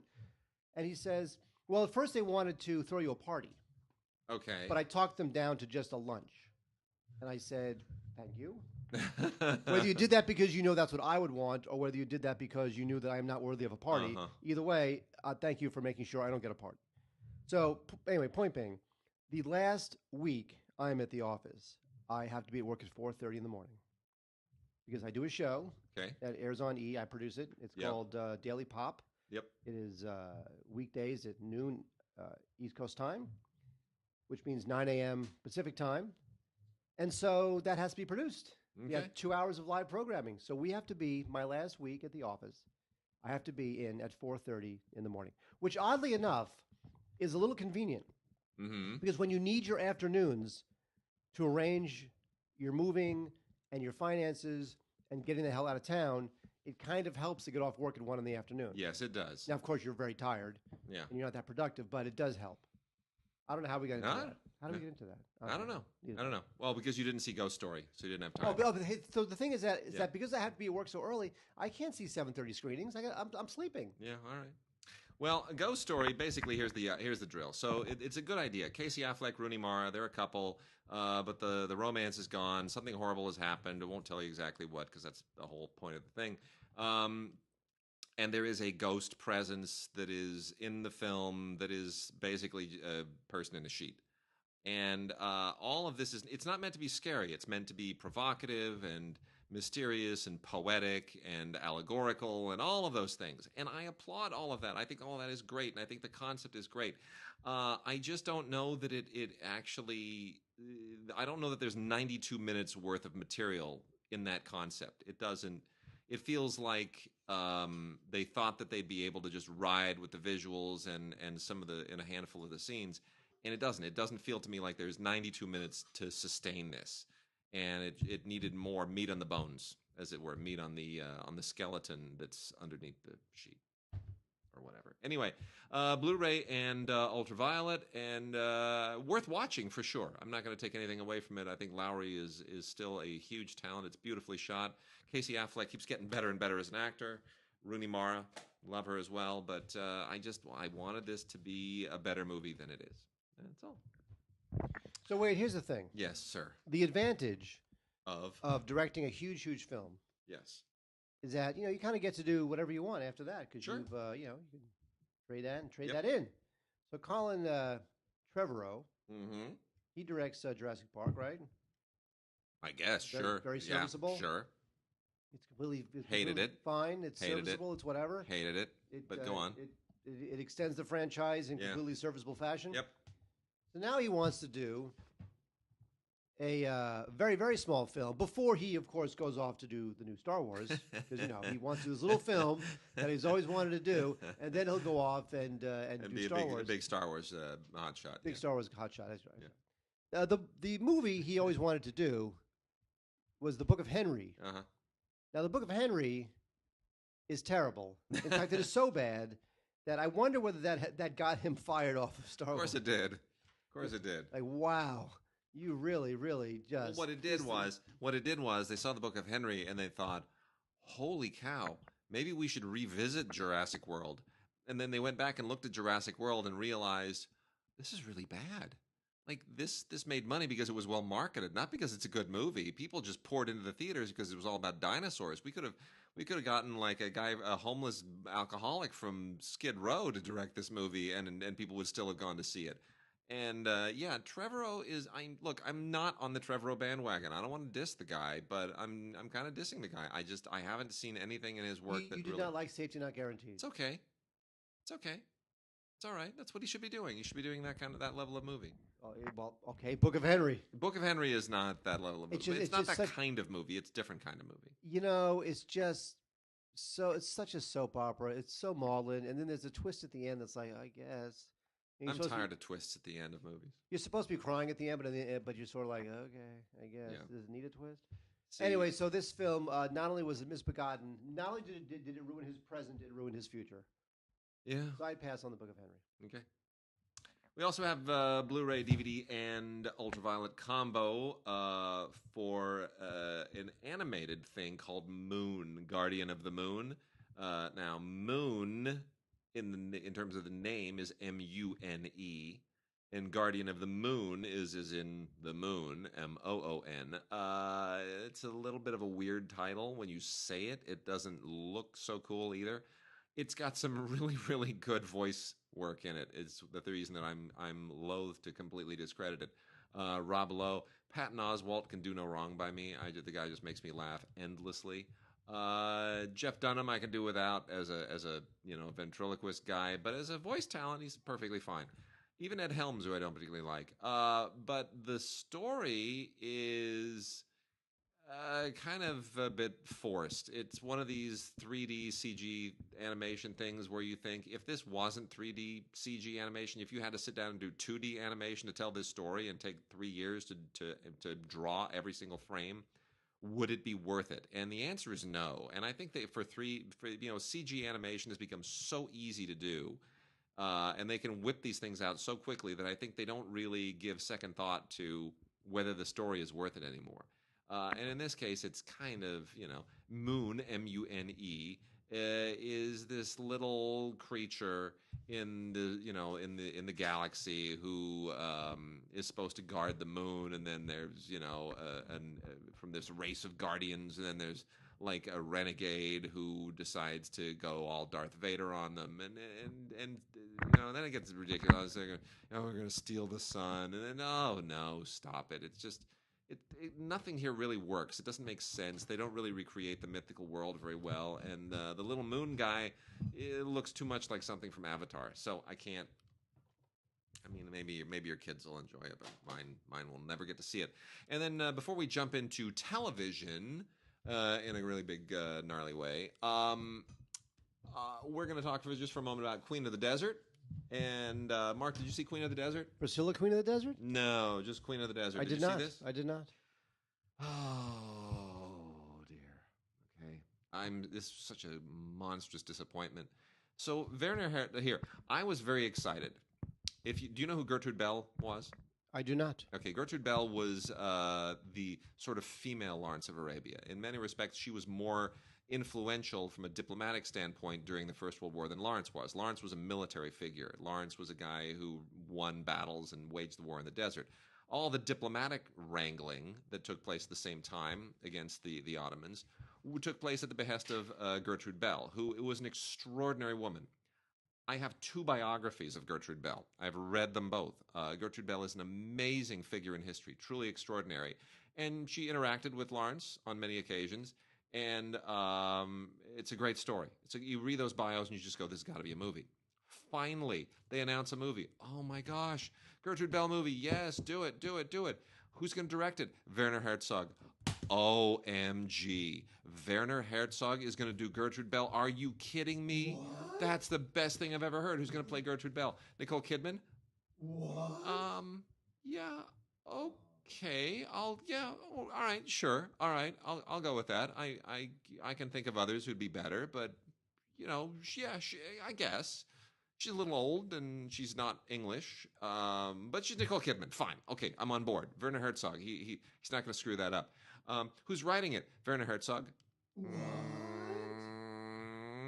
And he says, "Well, at first they wanted to throw you a party. Okay. But I talked them down to just a lunch." And I said, "Thank you." Whether you did that because you know that's what I would want, or whether you did that because you knew that I am not worthy of a party, either way, thank you for making sure I don't get a party. So anyway, point being, the last week I'm at the office, I have to be at work at 4:30 in the morning because I do a show that airs on E. I produce it. It's called Daily Pop. Yep. It is weekdays at noon East Coast time, which means 9 a.m. Pacific time. And so that has to be produced. Okay. We have 2 hours of live programming. So we have to be, my last week at the office, I have to be in at 4:30 in the morning, which oddly enough is a little convenient. Mm-hmm. Because when you need your afternoons to arrange your moving and your finances and getting the hell out of town, it kind of helps to get off work at 1 in the afternoon. Yes, it does. Now, of course, you're very tired. Yeah. And you're not that productive, but it does help. I don't know how we got into that. How did we get into that? I don't know. I don't know. Well, because you didn't see Ghost Story, so you didn't have time. Oh, but so the thing is that because I have to be at work so early, I can't see 7:30 screenings. I'm sleeping. Yeah, all right. Well, a ghost story. Basically, here's the drill. So it's a good idea. Casey Affleck, Rooney Mara, they're a couple, but the romance is gone. Something horrible has happened. I won't tell you exactly what because that's the whole point of the thing. And there is a ghost presence that is in the film that is basically a person in a sheet. And all of this it's not meant to be scary. It's meant to be provocative and mysterious and poetic and allegorical and all of those things. And I applaud all of that. I think all of that is great. And I think the concept is great. I just don't know that it actually, I don't know that there's 92 minutes worth of material in that concept. It feels like they thought that they'd be able to just ride with the visuals and in a handful of the scenes. And it doesn't. It doesn't feel to me like there's 92 minutes to sustain this, and it needed more meat on the bones, as it were, meat on the skeleton that's underneath the sheet, or whatever. Anyway, Blu-ray and Ultraviolet, and worth watching for sure. I'm not going to take anything away from it. I think Lowry is still a huge talent. It's beautifully shot. Casey Affleck keeps getting better and better as an actor. Rooney Mara, love her as well. But I wanted this to be a better movie than it is. That's all. So wait, here's the thing. Yes, sir. The advantage of directing a huge film yes is that you kind of get to do whatever you want after that because sure. you've you can trade that and trade that in. So Colin Trevorrow, he directs Jurassic Park, right? I guess Very serviceable. Yeah, sure. It's completely hated it. Fine. It's hated serviceable. It's whatever. Hated it. But go on. It extends the franchise in completely serviceable fashion. Yep. So now he wants to do a very, very small film before he, of course, goes off to do the new Star Wars because he wants to do this little film that he's always wanted to do, and then he'll go off and do Star Wars. A big Star Wars hotshot. Big Star Wars hotshot. That's right. Yeah. The movie he always wanted to do was the Book of Henry. Uh-huh. Now the Book of Henry is terrible. In fact, it is so bad that I wonder whether that got him fired off of Star Wars. Of course it did. Of course it did. Like, wow, you really, really just... Well, what it did was they saw the Book of Henry and they thought, holy cow, maybe we should revisit Jurassic World. And then they went back and looked at Jurassic World and realized, this is really bad. Like, this made money because it was well marketed, not because it's a good movie. People just poured into the theaters because it was all about dinosaurs. We could have gotten like a homeless alcoholic from Skid Row to direct this movie, and people would still have gone to see it. And Trevorrow is. I'm not on the Trevorrow bandwagon. I don't want to diss the guy, but I'm kind of dissing the guy. I haven't seen anything in his work you did not like Safety Not Guaranteed. It's okay. It's all right. That's what he should be doing. He should be doing that level of movie. Oh, well, okay. Book of Henry. Book of Henry is not that level of movie. It's not that kind of movie. It's a different kind of movie. It's just it's such a soap opera. It's so maudlin, and then there's a twist at the end that's like, I guess. I'm tired of twists at the end of movies. You're supposed to be crying at the end, but you're sort of like, okay, I guess. Yeah. Does it need a twist? See, anyway, so this film, not only was it misbegotten, not only did it ruin his present, it ruined his future. Yeah. So I'd pass on the Book of Henry. Okay. We also have Blu-ray, DVD, and Ultraviolet combo for an animated thing called Mune, Guardian of the Moon. Now, Mune, in terms of the name, is M-U-N-E, and Guardian of the Moon is in the moon, M-O-O-N. It's a little bit of a weird title. When you say it, it doesn't look so cool either. It's got some really, really good voice work in it. It's the reason that I'm loath to completely discredit it. Rob Lowe, Patton Oswalt can do no wrong by me. The guy just makes me laugh endlessly. Jeff Dunham I can do without as a ventriloquist guy, but as a voice talent he's perfectly fine. Even Ed Helms, who I don't particularly like. But the story is kind of a bit forced. It's one of these 3D CG animation things where you think, if this wasn't 3D CG animation, if you had to sit down and do 2D animation to tell this story and take 3 years to draw every single frame, would it be worth it? And the answer is no. And I think that for CG animation has become so easy to do, and they can whip these things out so quickly that I think they don't really give second thought to whether the story is worth it anymore. And in this case, it's kind of, Mune, M-U-N-E, is this little creature in the galaxy who is supposed to guard the moon, and then there's from this race of guardians, and then there's like a renegade who decides to go all Darth Vader on them, and then it gets ridiculous. They're we're going to steal the sun, and then oh no, stop it! It's just nothing here really works. It doesn't make sense. They don't really recreate the mythical world very well, and the little moon guy looks too much like something from Avatar. So I can't. I mean, maybe your kids will enjoy it, but mine will never get to see it. And then before we jump into television in a really big gnarly way, we're going to talk just for a moment about Queen of the Desert. And Mark, did you see Queen of the Desert? Priscilla, Queen of the Desert? No, just Queen of the Desert. I did not. You see this? I did not. Oh dear. Okay, this is such a monstrous disappointment. So Werner here, I was very excited. Do you know who Gertrude Bell was? I do not. Okay, Gertrude Bell was the sort of female Lawrence of Arabia. In many respects, she was more influential from a diplomatic standpoint during the First World War than Lawrence was. Lawrence was a military figure. Lawrence was a guy who won battles and waged the war in the desert. All the diplomatic wrangling that took place at the same time against the Ottomans took place at the behest of Gertrude Bell, who was an extraordinary woman. I have 2 biographies of Gertrude Bell. I've read them both. Gertrude Bell is an amazing figure in history, truly extraordinary. And she interacted with Lawrence on many occasions. And it's a great story. You read those bios and you just go, this has got to be a movie. Finally, they announce a movie. Oh my gosh, Gertrude Bell movie. Yes, do it. Who's going to direct it? Werner Herzog. OMG. Werner Herzog is going to do Gertrude Bell. Are you kidding me? What? That's the best thing I've ever heard. Who's going to play Gertrude Bell? Nicole Kidman? What? Yeah. Okay. All right, sure. All right. I'll go with that. I can think of others who'd be better, but I guess. She's a little old and she's not English, but she's Nicole Kidman. Fine. Okay, I'm on board. Werner Herzog. He's not going to screw that up. Who's writing it? Werner Herzog.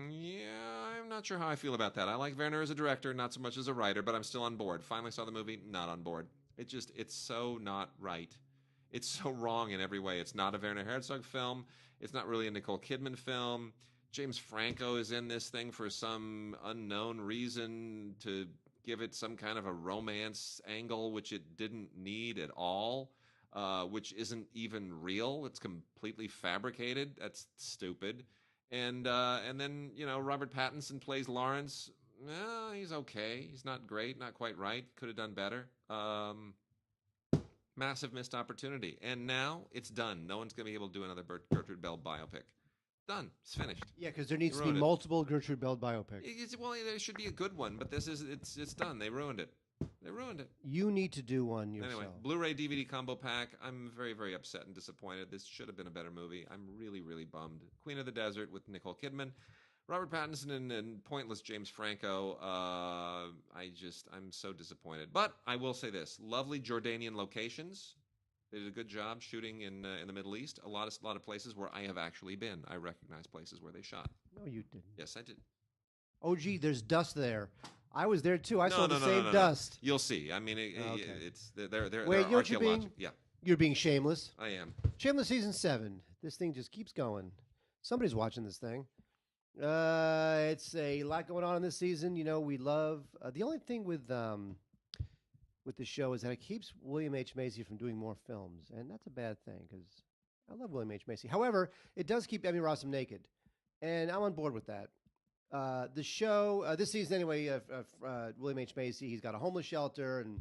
I'm not sure how I feel about that. I like Werner as a director, not so much as a writer, but I'm still on board. Finally saw the movie, not on board. It's so not right. It's so wrong in every way. It's not a Werner Herzog film. It's not really a Nicole Kidman film. James Franco is in this thing for some unknown reason to give it some kind of a romance angle, which it didn't need at all, which isn't even real. It's completely fabricated. That's stupid. And then, Robert Pattinson plays Lawrence. He's okay. He's not great, not quite right. Could have done better. Massive missed opportunity. And now it's done. No one's going to be able to do another Gertrude Bell biopic. Done. It's finished. Yeah, because there needs to be multiple Gertrude Bell biopics. Well, there should be a good one, but it's done. They ruined it. You need to do one yourself. Anyway, Blu-ray DVD combo pack. I'm very, very upset and disappointed. This should have been a better movie. I'm really, really bummed. Queen of the Desert with Nicole Kidman, Robert Pattinson, and pointless James Franco. I'm so disappointed. But I will say this: lovely Jordanian locations. They did a good job shooting in the Middle East. A lot of places where I have actually been. I recognize places where they shot. No, you didn't. Yes, I did. Oh, gee, there's dust there. I was there too. I saw the same dust. You'll see. I mean, it's they're Wait, archaeological. You're being shameless. I am. Shameless season 7. This thing just keeps going. Somebody's watching this thing. It's a lot going on in this season. We love the only thing with the show is that it keeps William H. Macy from doing more films, and that's a bad thing because I love William H. Macy. However, it does keep Emmy Rossum naked, and I'm on board with that. The show this season anyway, William H. Macy, he's got a homeless shelter, and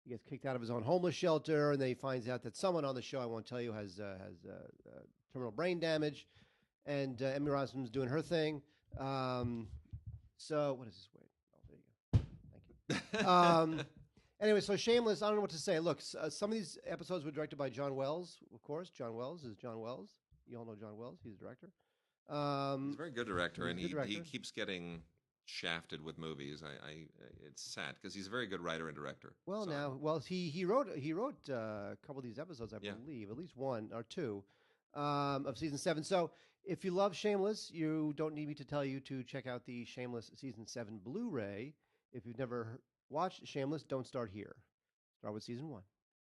he gets kicked out of his own homeless shelter, and then he finds out that someone on the show, I won't tell you, has terminal brain damage, and Emmy Rossum's doing her thing. So what is this? Wait, there you go. Thank you. Anyway, so Shameless, I don't know what to say. Look, some of these episodes were directed by John Wells, of course. John Wells is John Wells. You all know John Wells. He's a director. He's a very good director, and he keeps getting shafted with movies. It's sad because he's a very good writer and director. Well, he wrote a couple of these episodes, I believe, at least one or two of season 7. So If you love Shameless, you don't need me to tell you to check out the Shameless Season 7 Blu-ray. If you've never watched Shameless, don't start here. Start with Season 1.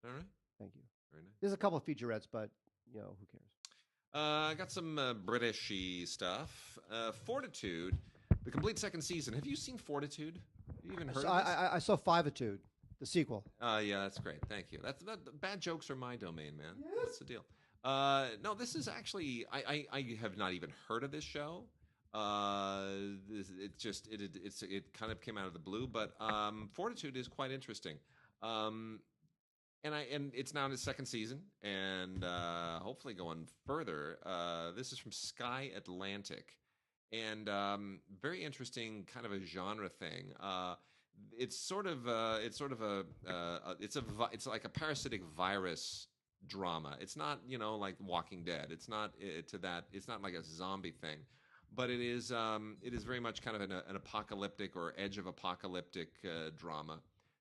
All right. Thank you. Very nice. There's a couple of featurettes, but, who cares? I got some British-y stuff. Fortitude, the complete second season. Have you seen Fortitude? Have you even heard of this? I saw Fivitude, the sequel. Yeah, that's great. Thank you. Bad jokes are my domain, man. Yes. That's the deal. No, this is actually I have not even heard of this show. It kind of came out of the blue, but Fortitude is quite interesting. And it's now in its second season, and hopefully going further. This is from Sky Atlantic, and very interesting kind of a genre thing. It's like a parasitic virus drama. It's not like Walking Dead. It's not It's not like a zombie thing, but it is very much kind of an apocalyptic or edge of apocalyptic drama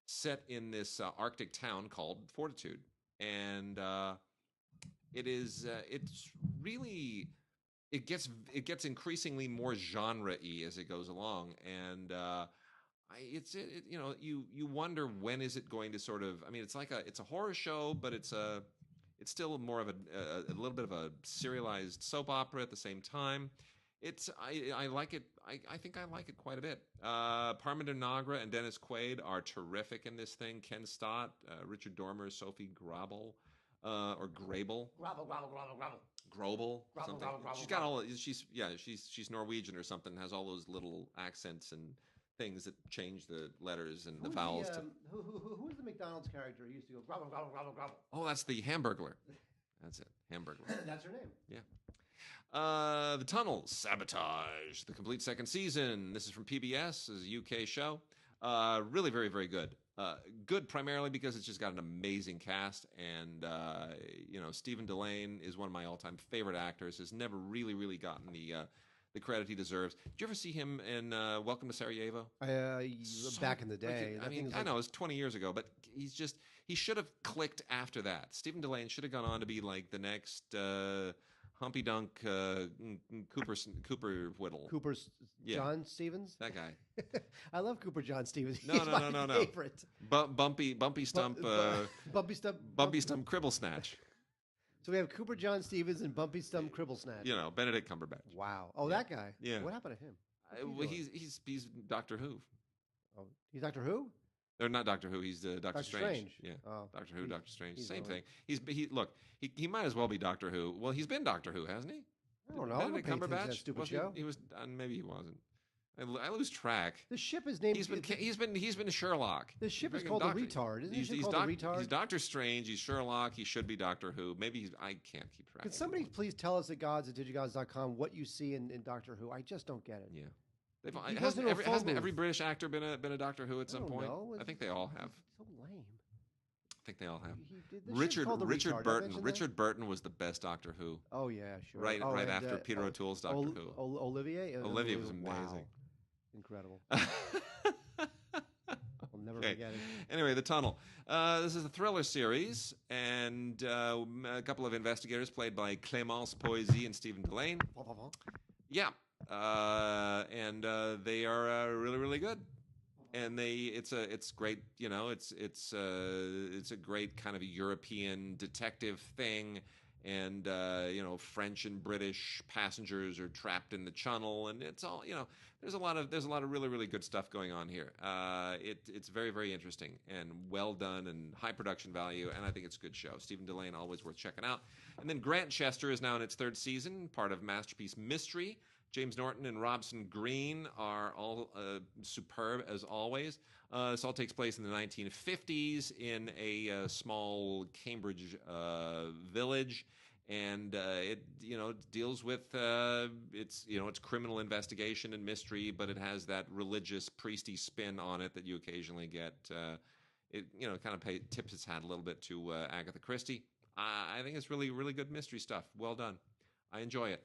set in this Arctic town called Fortitude, and it gets increasingly more genre-y as it goes along, and you wonder when is it going to sort of, I mean, it's a horror show, but it's still more of a little bit of a serialized soap opera at the same time. I like it. I think I like it quite a bit. Parminder Nagra and Dennis Quaid are terrific in this thing. Ken Stott, Richard Dormer, Sophie Grabel, or Grabel. Grobel. Something. She's got all. She's Norwegian or something. Has all those little accents and things that change the letters and the vowels. Who is the McDonald's character who used to go grobble, grobble, grobble, grobble? Oh, that's the Hamburglar. That's it, Hamburglar. That's her name. Yeah. The Tunnel, Sabotage, the complete second season. This is from PBS. This is a UK show. Really very, very good. Good primarily because it's just got an amazing cast, and Stephen Delane is one of my all-time favorite actors. Has never really, really gotten the credit he deserves. Did you ever see him in Welcome to Sarajevo? Back in the day. I know it was 20 years ago, but he should have clicked after that. Stephen Delane should have gone on to be like the next Humpy Dunk Cooper Whittle. John Stevens? That guy. I love Cooper John Stevens. No. Favorite. Bumpy Stump. Bumpy Stump Cribble Snatch. So we have Cooper John Stevens and Bumpy Stump Cribble Snatch. Benedict Cumberbatch. Wow. Oh, that guy. Yeah. What happened to him? He's Doctor Who. Oh, he's Doctor Who? Or not Doctor Who. He's Doctor Strange. Yeah. Oh, Doctor Who, Doctor Strange. Same thing. He might as well be Doctor Who. Well, he's been Doctor Who, hasn't he? I don't know. Benedict Cumberbatch. That stupid show. He was. Maybe he wasn't. I lose track. The ship is named. He's been Sherlock. The ship is called the Retard. Isn't it called the Retard? He's Doctor Strange. He's Sherlock. He should be Doctor Who. Maybe I can't keep track. Can somebody please tell us at DigiGods.com what you see in Doctor Who? I just don't get it. Yeah. Hasn't every British actor been a Doctor Who at some point? I think they all have. So lame. I think they all have. Richard Burton. Richard Burton was the best Doctor Who. Oh yeah, sure. Right after Peter O'Toole's Doctor Who. Olivier. Olivia was amazing. Wow. Incredible. I'll never forget it. Anyway, The Tunnel. This is a thriller series, and a couple of investigators played by Clémence Poésy and Stephen Delane. Yeah. And they are really, really good. And it's great, it's a great kind of a European detective thing, and French and British passengers are trapped in the channel, and it's all, there's a lot of really, really good stuff going on here. It's very, very interesting and well done and high production value, and I think it's a good show. Stephen Delane, always worth checking out. And then Grantchester is now in its third season, part of Masterpiece Mystery. James Norton and Robson Green are all superb as always. This all takes place in the 1950s in a small Cambridge village, and it deals with it's criminal investigation and mystery, but it has that religious priesty spin on it that you occasionally get. It kind of tips its hat a little bit to Agatha Christie. I think it's really, really good mystery stuff. Well done. I enjoy it.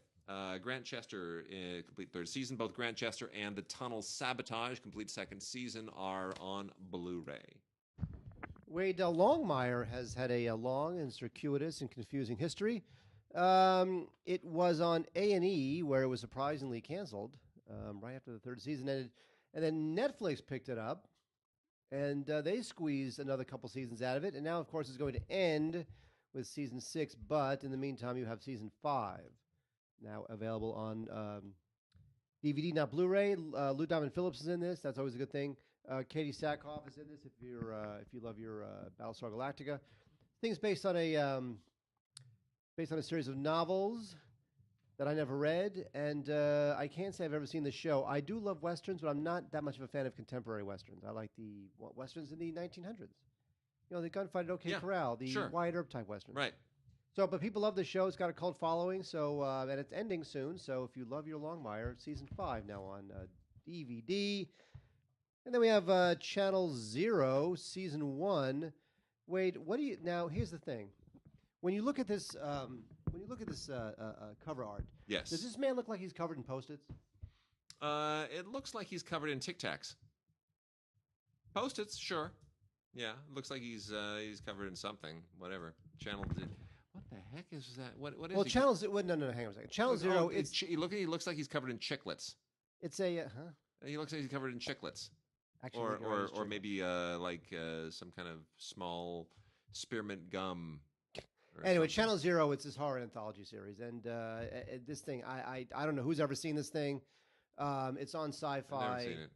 Grantchester, complete third season. Both Grantchester and The Tunnel Sabotage, complete second season, are on Blu-ray. Wade Longmire has had a long and circuitous and confusing history. It was on A&E where it was surprisingly canceled right after the third season ended, and then Netflix picked it up, and they squeezed another couple seasons out of it, and now, of course, it's going to end with season 6. But in the meantime, you have season 5 now available on DVD, not Blu-ray. Lou Diamond Phillips is in this. That's always a good thing. Katie Sackhoff is in this. If you love your Battlestar Galactica, things based on a series of novels that I never read, and I can't say I've ever seen the show. I do love westerns, but I'm not that much of a fan of contemporary westerns. I like the westerns in the 1900s. You know, the Gunfight at OK Corral, the Wyatt Earp type westerns. Right. So, but people love the show. It's got a cult following. So, and it's ending soon. So, if you love your Longmire, season 5 now on DVD. And then we have Channel Zero, season 1. Wade, what do you now? Here's the thing: when you look at this, cover art, yes, does this man look like he's covered in Post-its? It looks like he's covered in Tic Tacs. Post-its, sure. Yeah, it looks like he's covered in something. Whatever. What the heck is that? What is? Well, Channel Zero. No, hang on a second. Channel Zero. He looks like he's covered in chiclets. It's a He looks like he's covered in chiclets. Actually, or maybe like some kind of small spearmint gum. Anyway, Channel Zero, it's this horror anthology series, and this thing, I don't know who's ever seen this thing. It's on Sci-Fi. I've never seen it.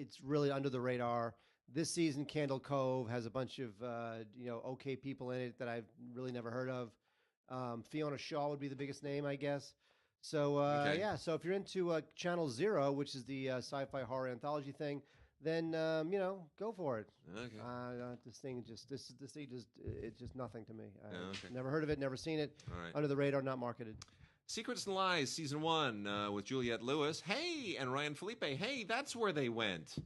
It's really under the radar. This season, Candle Cove has a bunch of okay people in it that I've really never heard of. Fiona Shaw would be the biggest name, I guess. So yeah, so if you're into Channel Zero, which is the sci-fi horror anthology thing, then go for it. Okay. This thing it's just nothing to me. Never heard of it, never seen it. All right. Under the radar, not marketed. Secrets and Lies, season 1 with Juliette Lewis. Hey, and Ryan Felipe. Hey, that's where they went.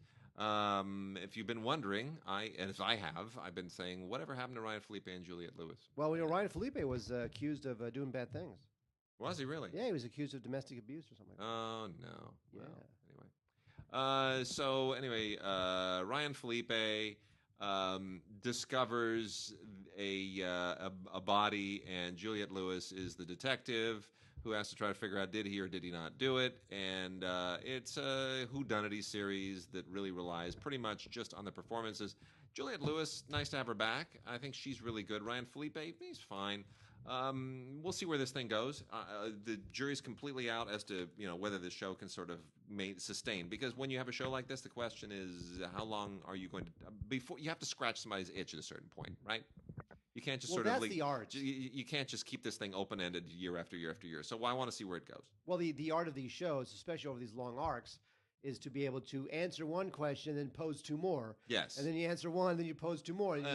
If you've been wondering, I've been saying, whatever happened to Ryan Felipe and Juliette Lewis? Well, Ryan Felipe was accused of doing bad things. Was he really? Yeah, he was accused of domestic abuse or something like that. Oh, no. Yeah. Well, anyway. Ryan Felipe discovers a body, and Juliette Lewis is the detective who has to try to figure out did he or did he not do it. And it's a whodunity series that really relies pretty much just on the performances. Juliette Lewis, nice to have her back. I think she's really good. Ryan Felipe, he's fine. We'll see where this thing goes. The jury's completely out as to whether the show can sort of sustain. Because when you have a show like this, the question is how long are you going to before you have to scratch somebody's itch at a certain point, right? You can't just that's the art. You can't just keep this thing open-ended year after year after year. So I want to see where it goes. Well, the art of these shows, especially over these long arcs, is to be able to answer one question and then pose 2 more. Yes. And then you answer one, then you pose 2 more. And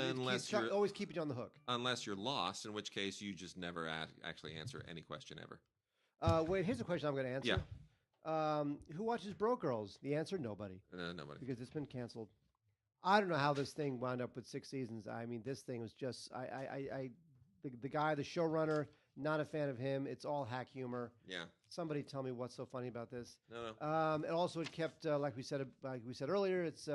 always keep you on the hook. Unless you're lost, in which case you just never actually answer any question ever. Wait, here's a question I'm going to answer. Yeah. Who watches Broke Girls? The answer, nobody. Nobody. Because it's been canceled. I don't know how this thing wound up with 6 seasons. I mean, this thing was just the guy, the showrunner, not a fan of him. It's all hack humor. Yeah. Somebody tell me what's so funny about this. No. And also, it kept, like we said earlier, it's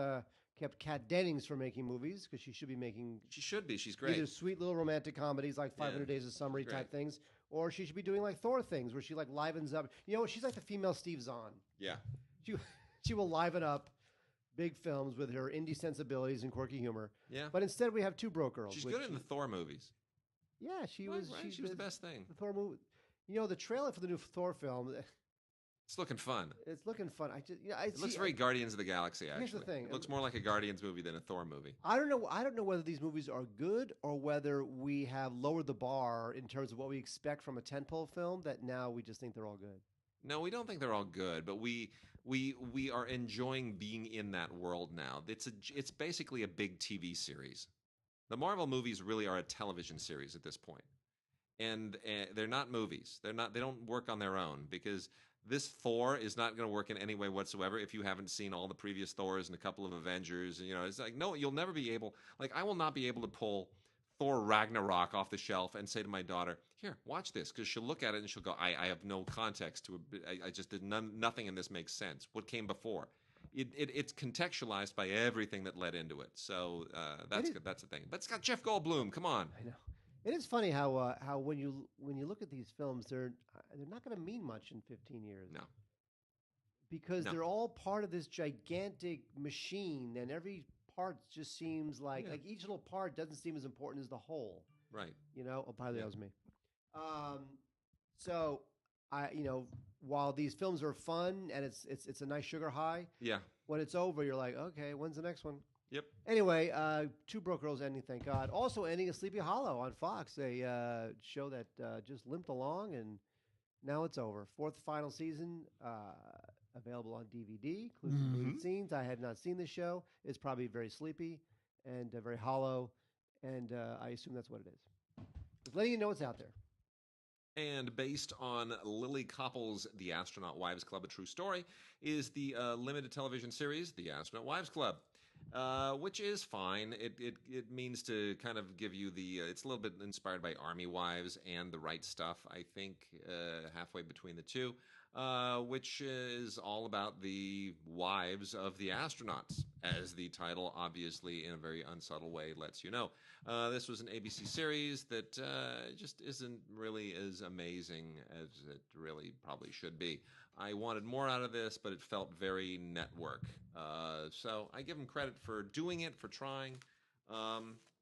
kept Kat Dennings from making movies because she should be making. She should be. She's great. Either sweet little romantic comedies like 500 Days of Summer type things, or she should be doing like Thor things where she like livens up. She's like the female Steve Zahn. Yeah. She will liven up big films with her indie sensibilities and quirky humor. Yeah. But instead, we have 2 Broke Girls. She's good in the Thor movies. Yeah, she was. Right? She was the best thing. The Thor movie. The trailer for the new Thor film. It's looking fun. It's looking fun. It looks very Guardians of the Galaxy. Actually, here's the thing. It looks more like a Guardians movie than a Thor movie. I don't know whether these movies are good or whether we have lowered the bar in terms of what we expect from a tentpole film. That now we just think they're all good. No, we don't think they're all good, but we are enjoying being in that world now. It's basically a big TV series. The Marvel movies really are a television series at this point. And they're not movies. They don't work on their own because this Thor is not going to work in any way whatsoever if you haven't seen all the previous Thors and a couple of Avengers. It's like, no, you'll never be able. Like, I will not be able to pull Thor Ragnarok off the shelf and say to my daughter, "Here, watch this," because she'll look at it and she'll go, "I have no context to it. I just did nothing in this makes sense. What came before?" It's contextualized by everything that led into it. So that's good. That's the thing. But it's got Jeff Goldblum. Come on. I know. It is funny how when you look at these films, they're not going to mean much in 15 years. No. Because No. they're all part of this gigantic machine, and every part just seems like each little part doesn't seem as important as the whole. Right. You know, probably that was me. So while these films are fun and it's a nice sugar high, Yeah. when it's over, you're like, okay, when's the next one? Yep. Anyway, Two Broke Girls ending, thank God. Also ending a Sleepy Hollow on Fox, a show that just limped along, and now it's over. Fourth final season, available on DVD, includes some deleted scenes. I have not seen the show. It's probably very sleepy and very hollow, and I assume that's what it is. Just letting you know it's out there. And based on Lily Koppel's The Astronaut Wives Club, A True Story, is the limited television series, The Astronaut Wives Club, which is fine. It means to kind of give you it's a little bit inspired by Army Wives and The Right Stuff, I think, halfway between the two, which is all about the wives of the astronauts, as the title obviously in a very unsubtle way lets you know. This was an ABC series that just isn't really as amazing as it really probably should be. I wanted more out of this, but it felt very network. So I give them credit for doing it, for trying.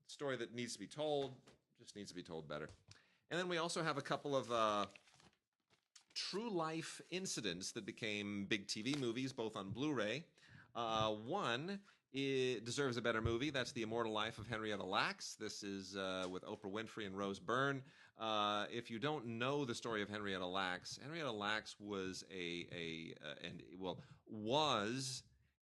Story that needs to be told, just needs to be told better. And then we also have a couple of true life incidents that became big TV movies, both on Blu-ray. One deserves a better movie. That's The Immortal Life of Henrietta Lacks. This is with Oprah Winfrey and Rose Byrne. If you don't know the story of Henrietta Lacks was was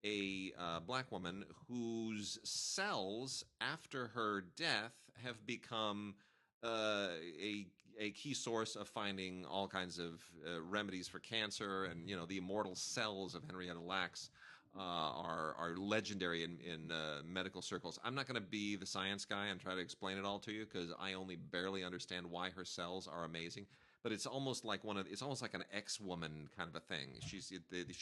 a black woman whose cells after her death have become a key source of finding all kinds of remedies for cancer, and the immortal cells of Henrietta Lacks are legendary in medical circles. I'm not going to be the science guy and try to explain it all to you, because I only barely understand why her cells are amazing. But it's almost like an X-woman kind of a thing. She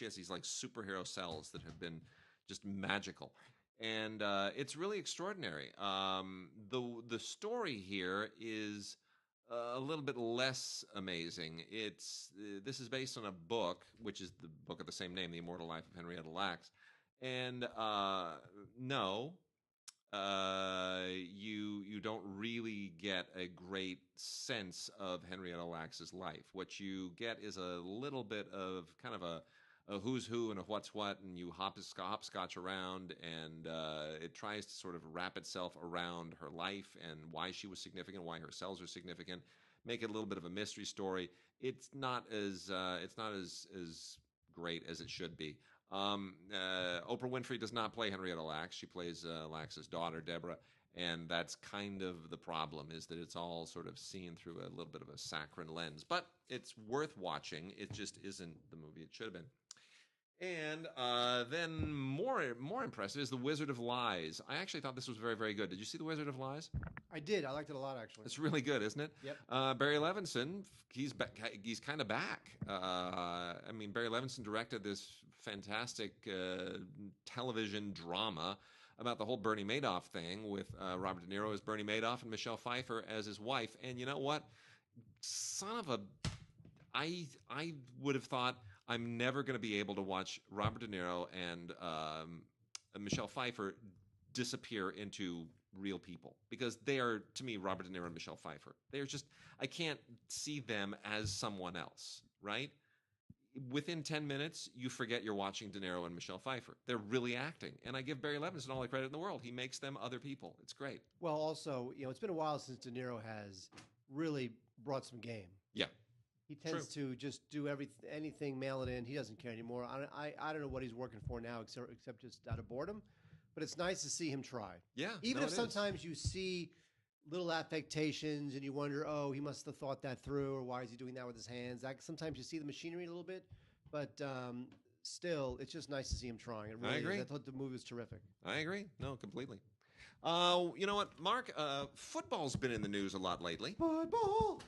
has these like superhero cells that have been just magical. And it's really extraordinary. The story here is a little bit less amazing. This is based on a book, which is the book of the same name, The Immortal Life of Henrietta Lacks. And you don't really get a great sense of Henrietta Lacks's life. What you get is a little bit of kind of a who's who and a what's what, and you hopscotch around, and it tries to sort of wrap itself around her life and why she was significant, why her cells are significant, make it a little bit of a mystery story. It's not as great as it should be. Oprah Winfrey does not play Henrietta Lacks. She plays Lacks's daughter, Deborah, and that's kind of the problem, is that it's all sort of seen through a little bit of a saccharine lens. But it's worth watching. It just isn't the movie it should have been. And then more impressive is The Wizard of Lies. I actually thought this was very, very good. Did you see The Wizard of Lies? I did. I liked it a lot, actually. It's really good, isn't it? Yep. Barry Levinson, he's kind of back. Barry Levinson directed this fantastic television drama about the whole Bernie Madoff thing with Robert De Niro as Bernie Madoff and Michelle Pfeiffer as his wife. And you know what? I would have thought I'm never going to be able to watch Robert De Niro and Michelle Pfeiffer disappear into real people, because they are, to me, Robert De Niro and Michelle Pfeiffer. They're just, I can't see them as someone else, right? Within 10 minutes, you forget you're watching De Niro and Michelle Pfeiffer. They're really acting. And I give Barry Levinson all the credit in the world. He makes them other people. It's great. Well, also, it's been a while since De Niro has really brought some game. Yeah. He tends to just do anything, mail it in. He doesn't care anymore. I don't know what he's working for now, except just out of boredom. But it's nice to see him try. Yeah. Even if sometimes you see little affectations and you wonder, oh, he must have thought that through, or why is he doing that with his hands? Sometimes you see the machinery a little bit, but still, it's just nice to see him trying. It really I agree. I thought the movie was terrific. I agree. No, completely. You know what, Mark? Football's been in the news a lot lately. Football.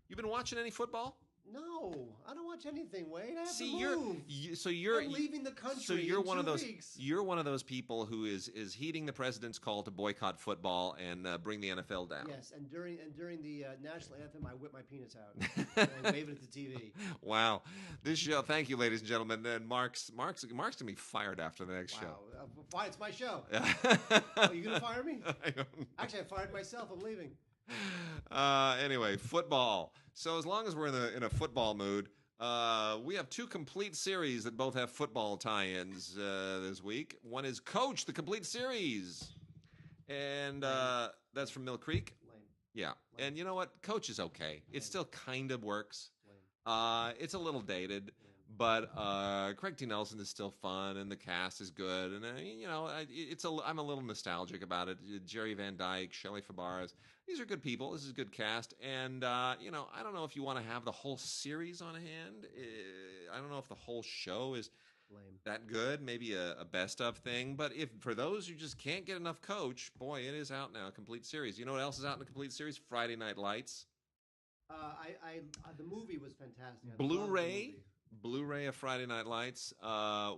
You been watching any football? No, I don't watch anything, Wade. I have See, to move. I'm leaving the country. So you're in one of 2 those. weeks. You're one of those people who is heeding the president's call to boycott football and bring the NFL down. Yes, and during the national anthem, I whip my penis out and I wave it at the TV. Wow, this show. Thank you, ladies and gentlemen. And Mark's gonna be fired after the next show. Fine, it's my show. Are you gonna fire me? I don't know. Actually, I fired myself. I'm leaving. Anyway, football. So as long as we're in a football mood, we have 2 complete series that both have football tie-ins this week. One is Coach, the complete series, and that's from Mill Creek. Lame. Yeah, Lame. and you know what? Coach is okay. It still kind of works. Lame. It's a little dated. But Craig T. Nelson is still fun, and the cast is good, and I'm a little nostalgic about it. Jerry Van Dyke, Shelley Fabares, these are good people. This is a good cast, and I don't know if you want to have the whole series on hand. I don't know if the whole show is Lame. that good. Maybe a best of thing, but if for those who just can't get enough Coach, boy, it is out now, a complete series. You know what else is out in a complete series? Friday Night Lights. The movie was fantastic. Blu-ray of Friday Night Lights,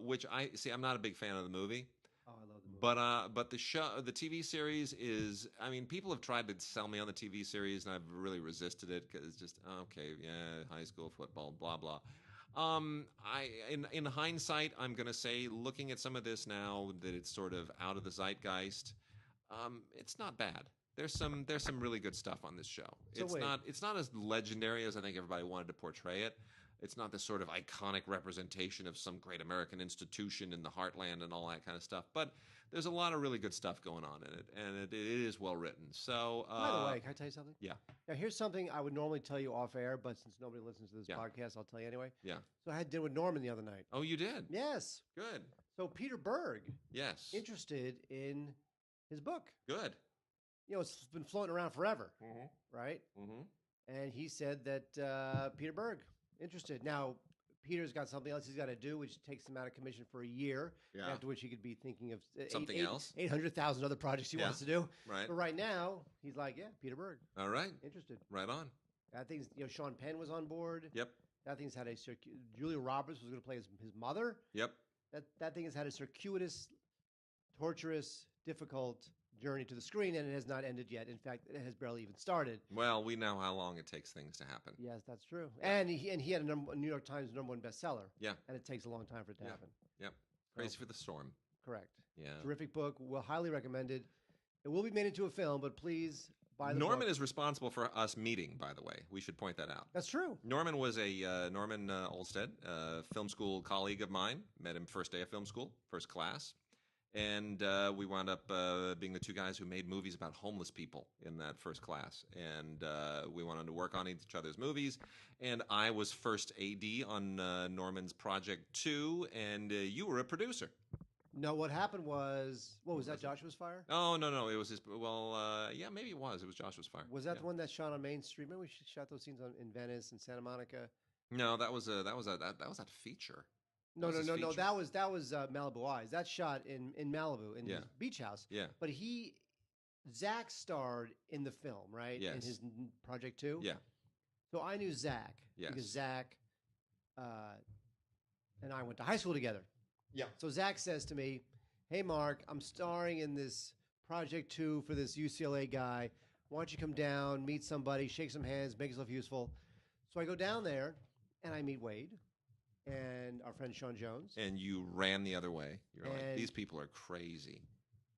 which I'm not a big fan of the movie. Oh, I love the movie. But the TV series is. I mean, people have tried to sell me on the TV series, and I've really resisted it because it's just okay. Yeah, high school football, blah blah. In hindsight, I'm gonna say, looking at some of this now, that it's sort of out of the zeitgeist. It's not bad. There's some really good stuff on this show. So It's not as legendary as I think everybody wanted to portray it. It's not this sort of iconic representation of some great American institution in the heartland and all that kind of stuff. But there's a lot of really good stuff going on in it, and it is well written. So, by the way, can I tell you something? Yeah. Now, here's something I would normally tell you off air, but since nobody listens to this podcast, I'll tell you anyway. Yeah. So I had dinner with Norman the other night. Oh, you did? Yes. Good. So Peter Berg. Yes. Interested in his book. Good. It's been floating around forever, right? Mm-hmm. And he said that Peter Berg interested. Now, Peter's got something else he's got to do, which takes him out of commission for a year. Yeah. After which he could be thinking of something else, 800,000 other projects he wants to do. Right. But right now, he's like, yeah, Peter Berg. All right. Interested. Right on. I think Sean Penn was on board. Yep. That thing's had Julia Roberts was going to play his mother. Yep. That thing has had a circuitous, torturous, difficult journey to the screen, and it has not ended yet. In fact, it has barely even started. Well, we know how long it takes things to happen. Yes, that's true. And he had a New York Times #1 bestseller. Yeah. And it takes a long time for it to happen. Yep. Crazy for the Storm. Correct. Yeah. Terrific book. Well, highly recommended. It will be made into a film, but please buy the Norman book. is responsible for us meeting, by the way. We should point that out. That's true. Norman was Norman Olstead, film school colleague of mine. Met him first day of film school, first class. And we wound up being the 2 guys who made movies about homeless people in that first class. And we went on to work on each other's movies. And I was first AD on Norman's Project 2, and you were a producer. No, what happened was, what was that, Joshua's Fire? Oh, no, it was his, yeah, maybe it was. It was Joshua's Fire. Was that the one that shot on Main Street? Remember we shot those scenes in Venice and Santa Monica? No, that was that feature. No. That was Malibu Eyes. That shot in Malibu in his beach house. Yeah. But Zach starred in the film, right? Yes. In his Project 2. Yeah. So I knew Zach. Yes. Because Zach and I went to high school together. Yeah. So Zach says to me, "Hey Mark, I'm starring in this Project 2 for this UCLA guy. Why don't you come down, meet somebody, shake some hands, make yourself useful?" So I go down there and I meet Wade and our friend Sean Jones. And you ran the other way. You're like, these people are crazy.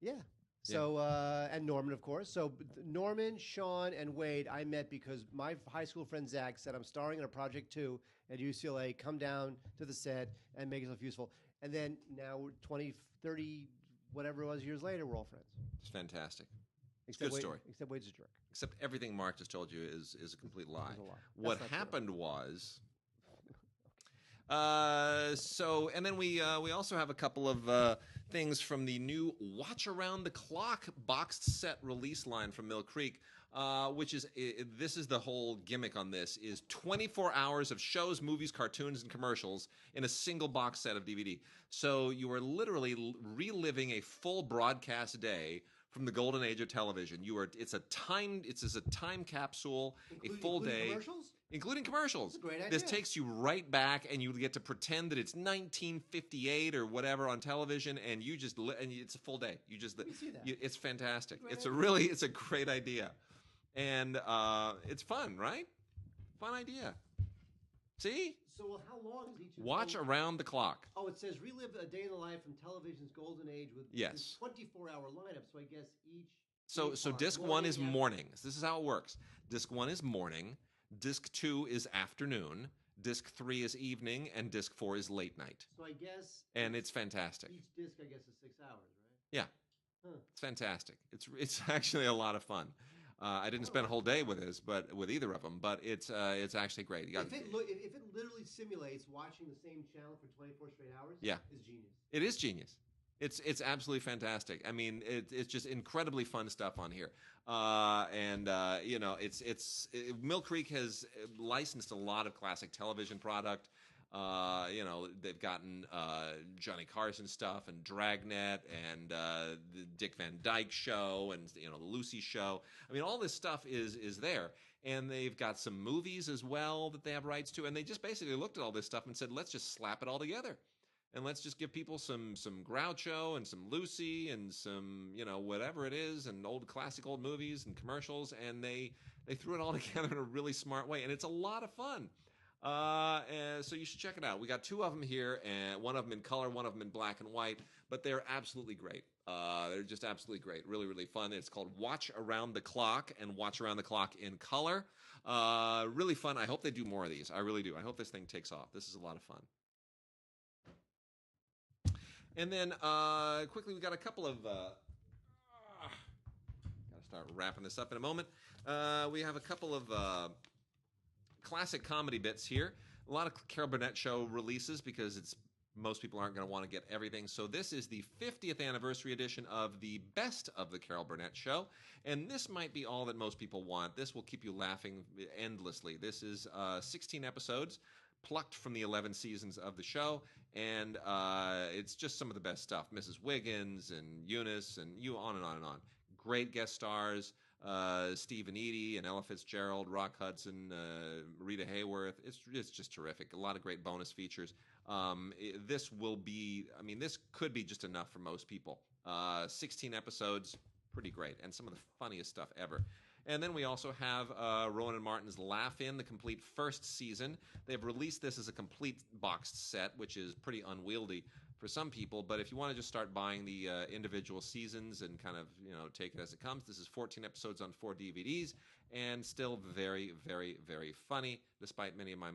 Yeah. So, and Norman, of course. So Norman, Sean, and Wade I met because my high school friend Zach said, "I'm starring in a Project 2 at UCLA. Come down to the set and make yourself useful." And then now 20, 30, whatever it was years later, we're all friends. It's fantastic. It's a Except good story. Except Wade's a jerk. Except everything Mark just told you is a complete lie. It's a lie. What That's not happened was... and then we also have a couple of things from the new Watch Around the Clock boxed set release line from Mill Creek, which is this is the whole gimmick on this is 24 hours of shows, movies, cartoons, and commercials in a single box set of DVD. So you are literally reliving a full broadcast day from the golden age of television. It's a time capsule, a full day. Commercials? including commercials. That's a great idea. This takes you right back, and you get to pretend that it's 1958 or whatever on television, and you just and it's a full day. You just Let me see that. it's fantastic. Great It's idea. a great idea, and it's fun, right? Fun idea. See, So how long is each? watch around the clock. Oh, it says relive a day in the life from television's golden age with Yes. 24-hour lineup. So I guess each. So part, disc 1 is morning, mornings. This is how it works. Disc 1 is morning. Disc 2 is afternoon. Disc 3 is evening, and disc 4 is late night. So I guess. And it's fantastic. Each disc, I guess, is 6 hours, right? Yeah. Huh. It's fantastic. It's actually a lot of fun. I didn't spend a whole day with this, but with either of them. But it's actually great. You got, If it literally simulates watching the same channel for 24 straight hours, Yeah. is genius. it is genius. It's absolutely fantastic. I mean, it's just incredibly fun stuff on here. You know, Mill Creek has licensed a lot of classic television product. You know, they've gotten Johnny Carson stuff and Dragnet and the Dick Van Dyke Show and, you know, the Lucy Show. I mean, all this stuff is there. And they've got some movies as well that they have rights to. And they just basically looked at all this stuff and said, let's just slap it all together. And let's just give people some Groucho and some Lucy and some, you know, whatever it is, and classic old movies and commercials. And they threw it all together in a really smart way. And it's a lot of fun. So you should check it out. We got 2 of them here, and one of them in color, one of them in black and white, but they're absolutely great. They're just absolutely great. Really, really fun. It's called Watch Around the Clock and Watch Around the Clock in color. Really fun. I hope they do more of these. I really do. I hope this thing takes off. This is a lot of fun. And then quickly, we got a couple of... Got to start wrapping this up in a moment. We have a couple of... classic comedy bits here. A lot of Carol Burnett show releases because most people aren't going to want to get everything. So this is the 50th anniversary edition of the Best of the Carol Burnett Show. And this might be all that most people want. This will keep you laughing endlessly. This is 16 episodes plucked from the 11 seasons of the show. And it's just some of the best stuff. Mrs. Wiggins and Eunice and on and on and on. Great guest stars. Steve and Edie and Ella Fitzgerald, Rock Hudson, Rita Hayworth. It's just terrific. A lot of great bonus features. This could be just enough for most people. 16 episodes, pretty great, and some of the funniest stuff ever. And then we also have Rowan and Martin's Laugh In, the complete first season. They've released this as a complete boxed set, which is pretty unwieldy for some people, but if you want to just start buying the individual seasons and kind of, you know, take it as it comes, this is 14 episodes on 4 DVDs, and still very, very, very funny, despite many of my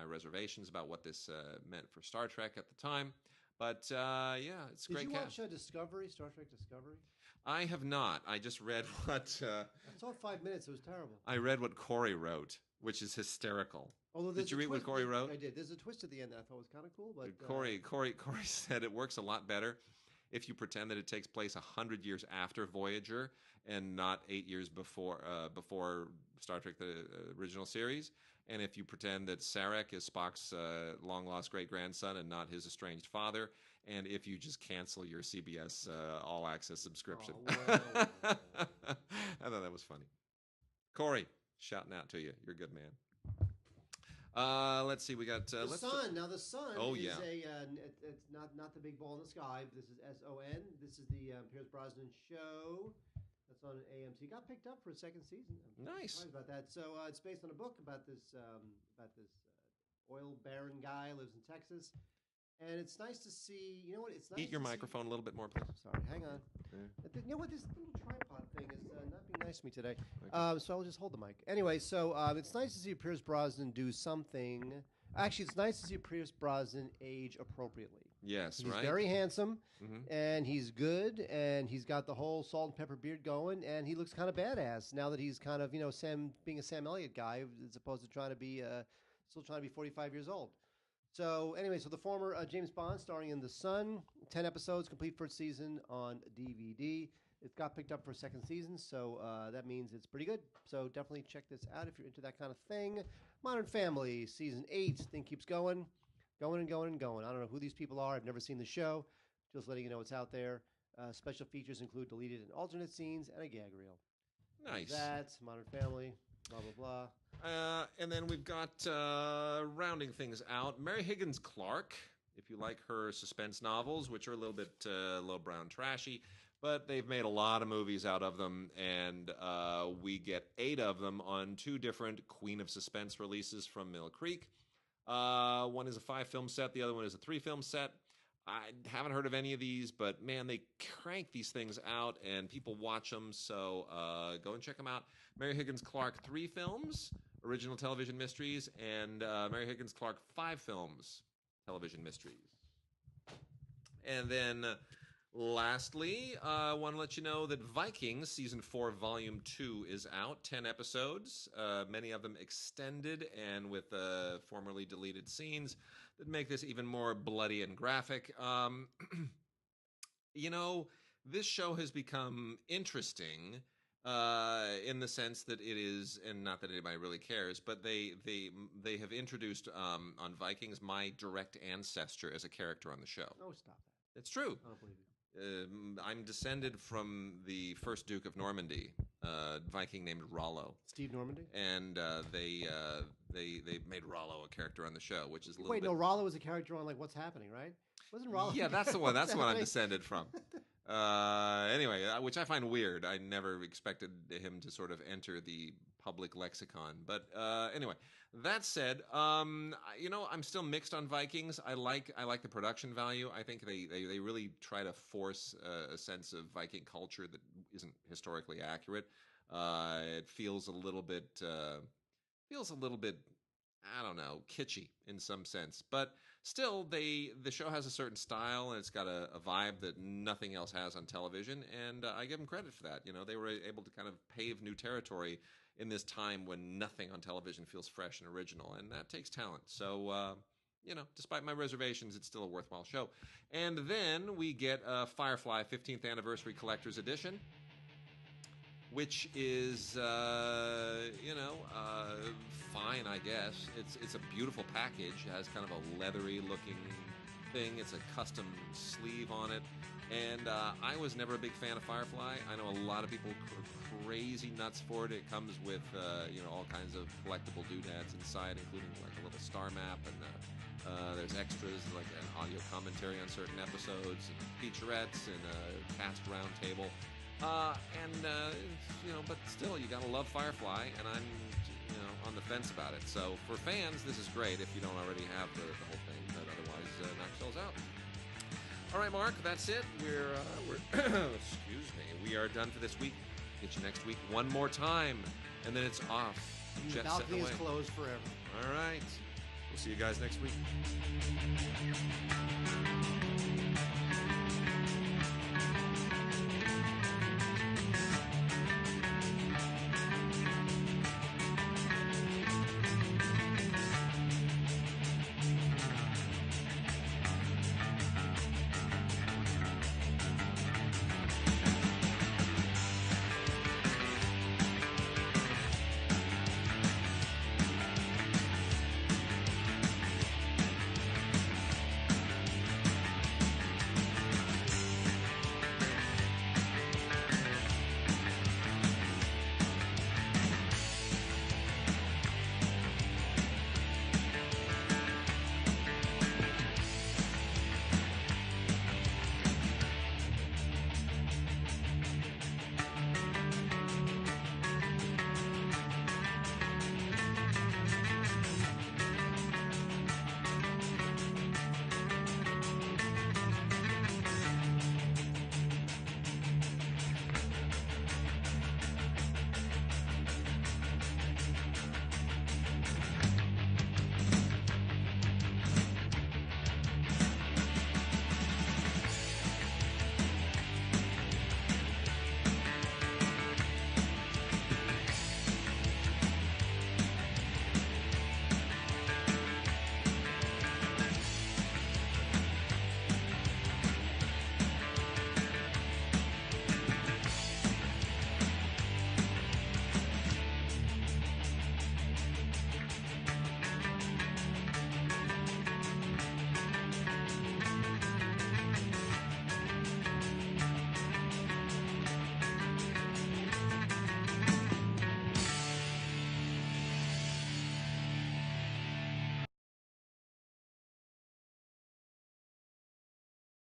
reservations about what this meant for Star Trek at the time. But yeah, it's great. Did you watch Star Trek Discovery? I have not. I just read what... I saw 5 minutes. It was terrible. I read what Corey wrote, which is hysterical. Although did you read what Corey wrote? I did. There's a twist at the end that I thought was kind of cool. But Corey said it works a lot better if you pretend that it takes place 100 years after Voyager and not 8 years before Star Trek, the original series. And if you pretend that Sarek is Spock's long-lost great-grandson and not his estranged father. And if you just cancel your CBS All-Access subscription. Oh, I thought that was funny. Corey, shouting out to you. You're a good man. Let's see. We got the Sun. Now the Sun. Oh, is yeah. It's not the big ball in the sky. This is SON. This is the Pierce Brosnan show. That's on AMC. Got picked up for a second season. I'm Nice. surprised about that. So it's based on a book about this oil baron guy lives in Texas, and it's nice to see. You know what? It's nice. Eat your to microphone a little bit more, please. Sorry, hang on. Yeah. You know what? This little tripod thing is not being nice to me today. So I'll just hold the mic. Anyway, so it's nice to see Pierce Brosnan do something. Actually, it's nice to see Pierce Brosnan age appropriately. Yes, He's right. very handsome, Mhm. and he's good, and he's got the whole salt and pepper beard going, and he looks kind of badass now that he's kind of, you know, being a Sam Elliott guy as opposed to still trying to be 45 years old. So anyway, so the former James Bond starring in The Sun, 10 episodes, complete first season on DVD. It got picked up for a second season, so that means it's pretty good. So definitely check this out if you're into that kind of thing. Modern Family, season 8, thing keeps going. Going and going and going. I don't know who these people are. I've never seen the show. Just letting you know it's out there. Special features include deleted and alternate scenes and a gag reel. Nice. That's Modern Family. blah, blah, blah. And then we've got, rounding things out, Mary Higgins Clark, if you like her suspense novels, which are a little bit lowbrow and trashy, but they've made a lot of movies out of them, and we get 8 of them on 2 different Queen of Suspense releases from Mill Creek. One is a 5-film set, the other one is a 3-film set. I haven't heard of any of these, but man, they crank these things out and people watch them, so go and check them out. Mary Higgins Clark 3 films, original television mysteries, and Mary Higgins Clark 5 films, television mysteries. And then lastly, I want to let you know that Vikings Season 4 Volume 2 is out, 10 episodes, many of them extended and with formerly deleted scenes that make this even more bloody and graphic. You know, this show has become interesting in the sense that it is, and not that anybody really cares, but they have introduced on Vikings my direct ancestor as a character on the show. Oh, stop that. It's true. I don't believe you. I'm descended from the first Duke of Normandy, Viking named Rollo. Steve Normandy? And they made Rollo a character on the show, which is a little Wait, bit... no, Rollo was a character on, like, What's Happening, right? Wasn't Rollo? Yeah, that's the one. That's the one I'm descended from. Anyway, which I find weird. I never expected him to sort of enter the public lexicon. But anyway, that said, you know, I'm still mixed on Vikings. I like the production value. I think they really try to force a sense of Viking culture that isn't historically accurate. It feels a little bit, I don't know, kitschy in some sense. But still, the show has a certain style, and it's got a vibe that nothing else has on television, and I give them credit for that. You know, they were able to kind of pave new territory in this time when nothing on television feels fresh and original, and that takes talent. So, you know, despite my reservations, it's still a worthwhile show. And then we get Firefly 15th Anniversary Collector's Edition, which is, you know, fine, I guess. It's a beautiful package. It has kind of a leathery-looking thing. It's a custom sleeve on it. And I was never a big fan of Firefly. I know a lot of people are crazy nuts for it. It comes with, you know, all kinds of collectible doodads inside, including like a little star map, and there's extras like an audio commentary on certain episodes, and featurettes, and a cast roundtable. You know, but still, you gotta love Firefly, and I'm, you know, on the fence about it. So for fans, this is great if you don't already have the whole thing, but otherwise, knock yourselves out. All right, Mark, that's it. We're excuse me, we are done for this week. Get you next week one more time, and then it's off. The balcony is closed forever. All right, we'll see you guys next week.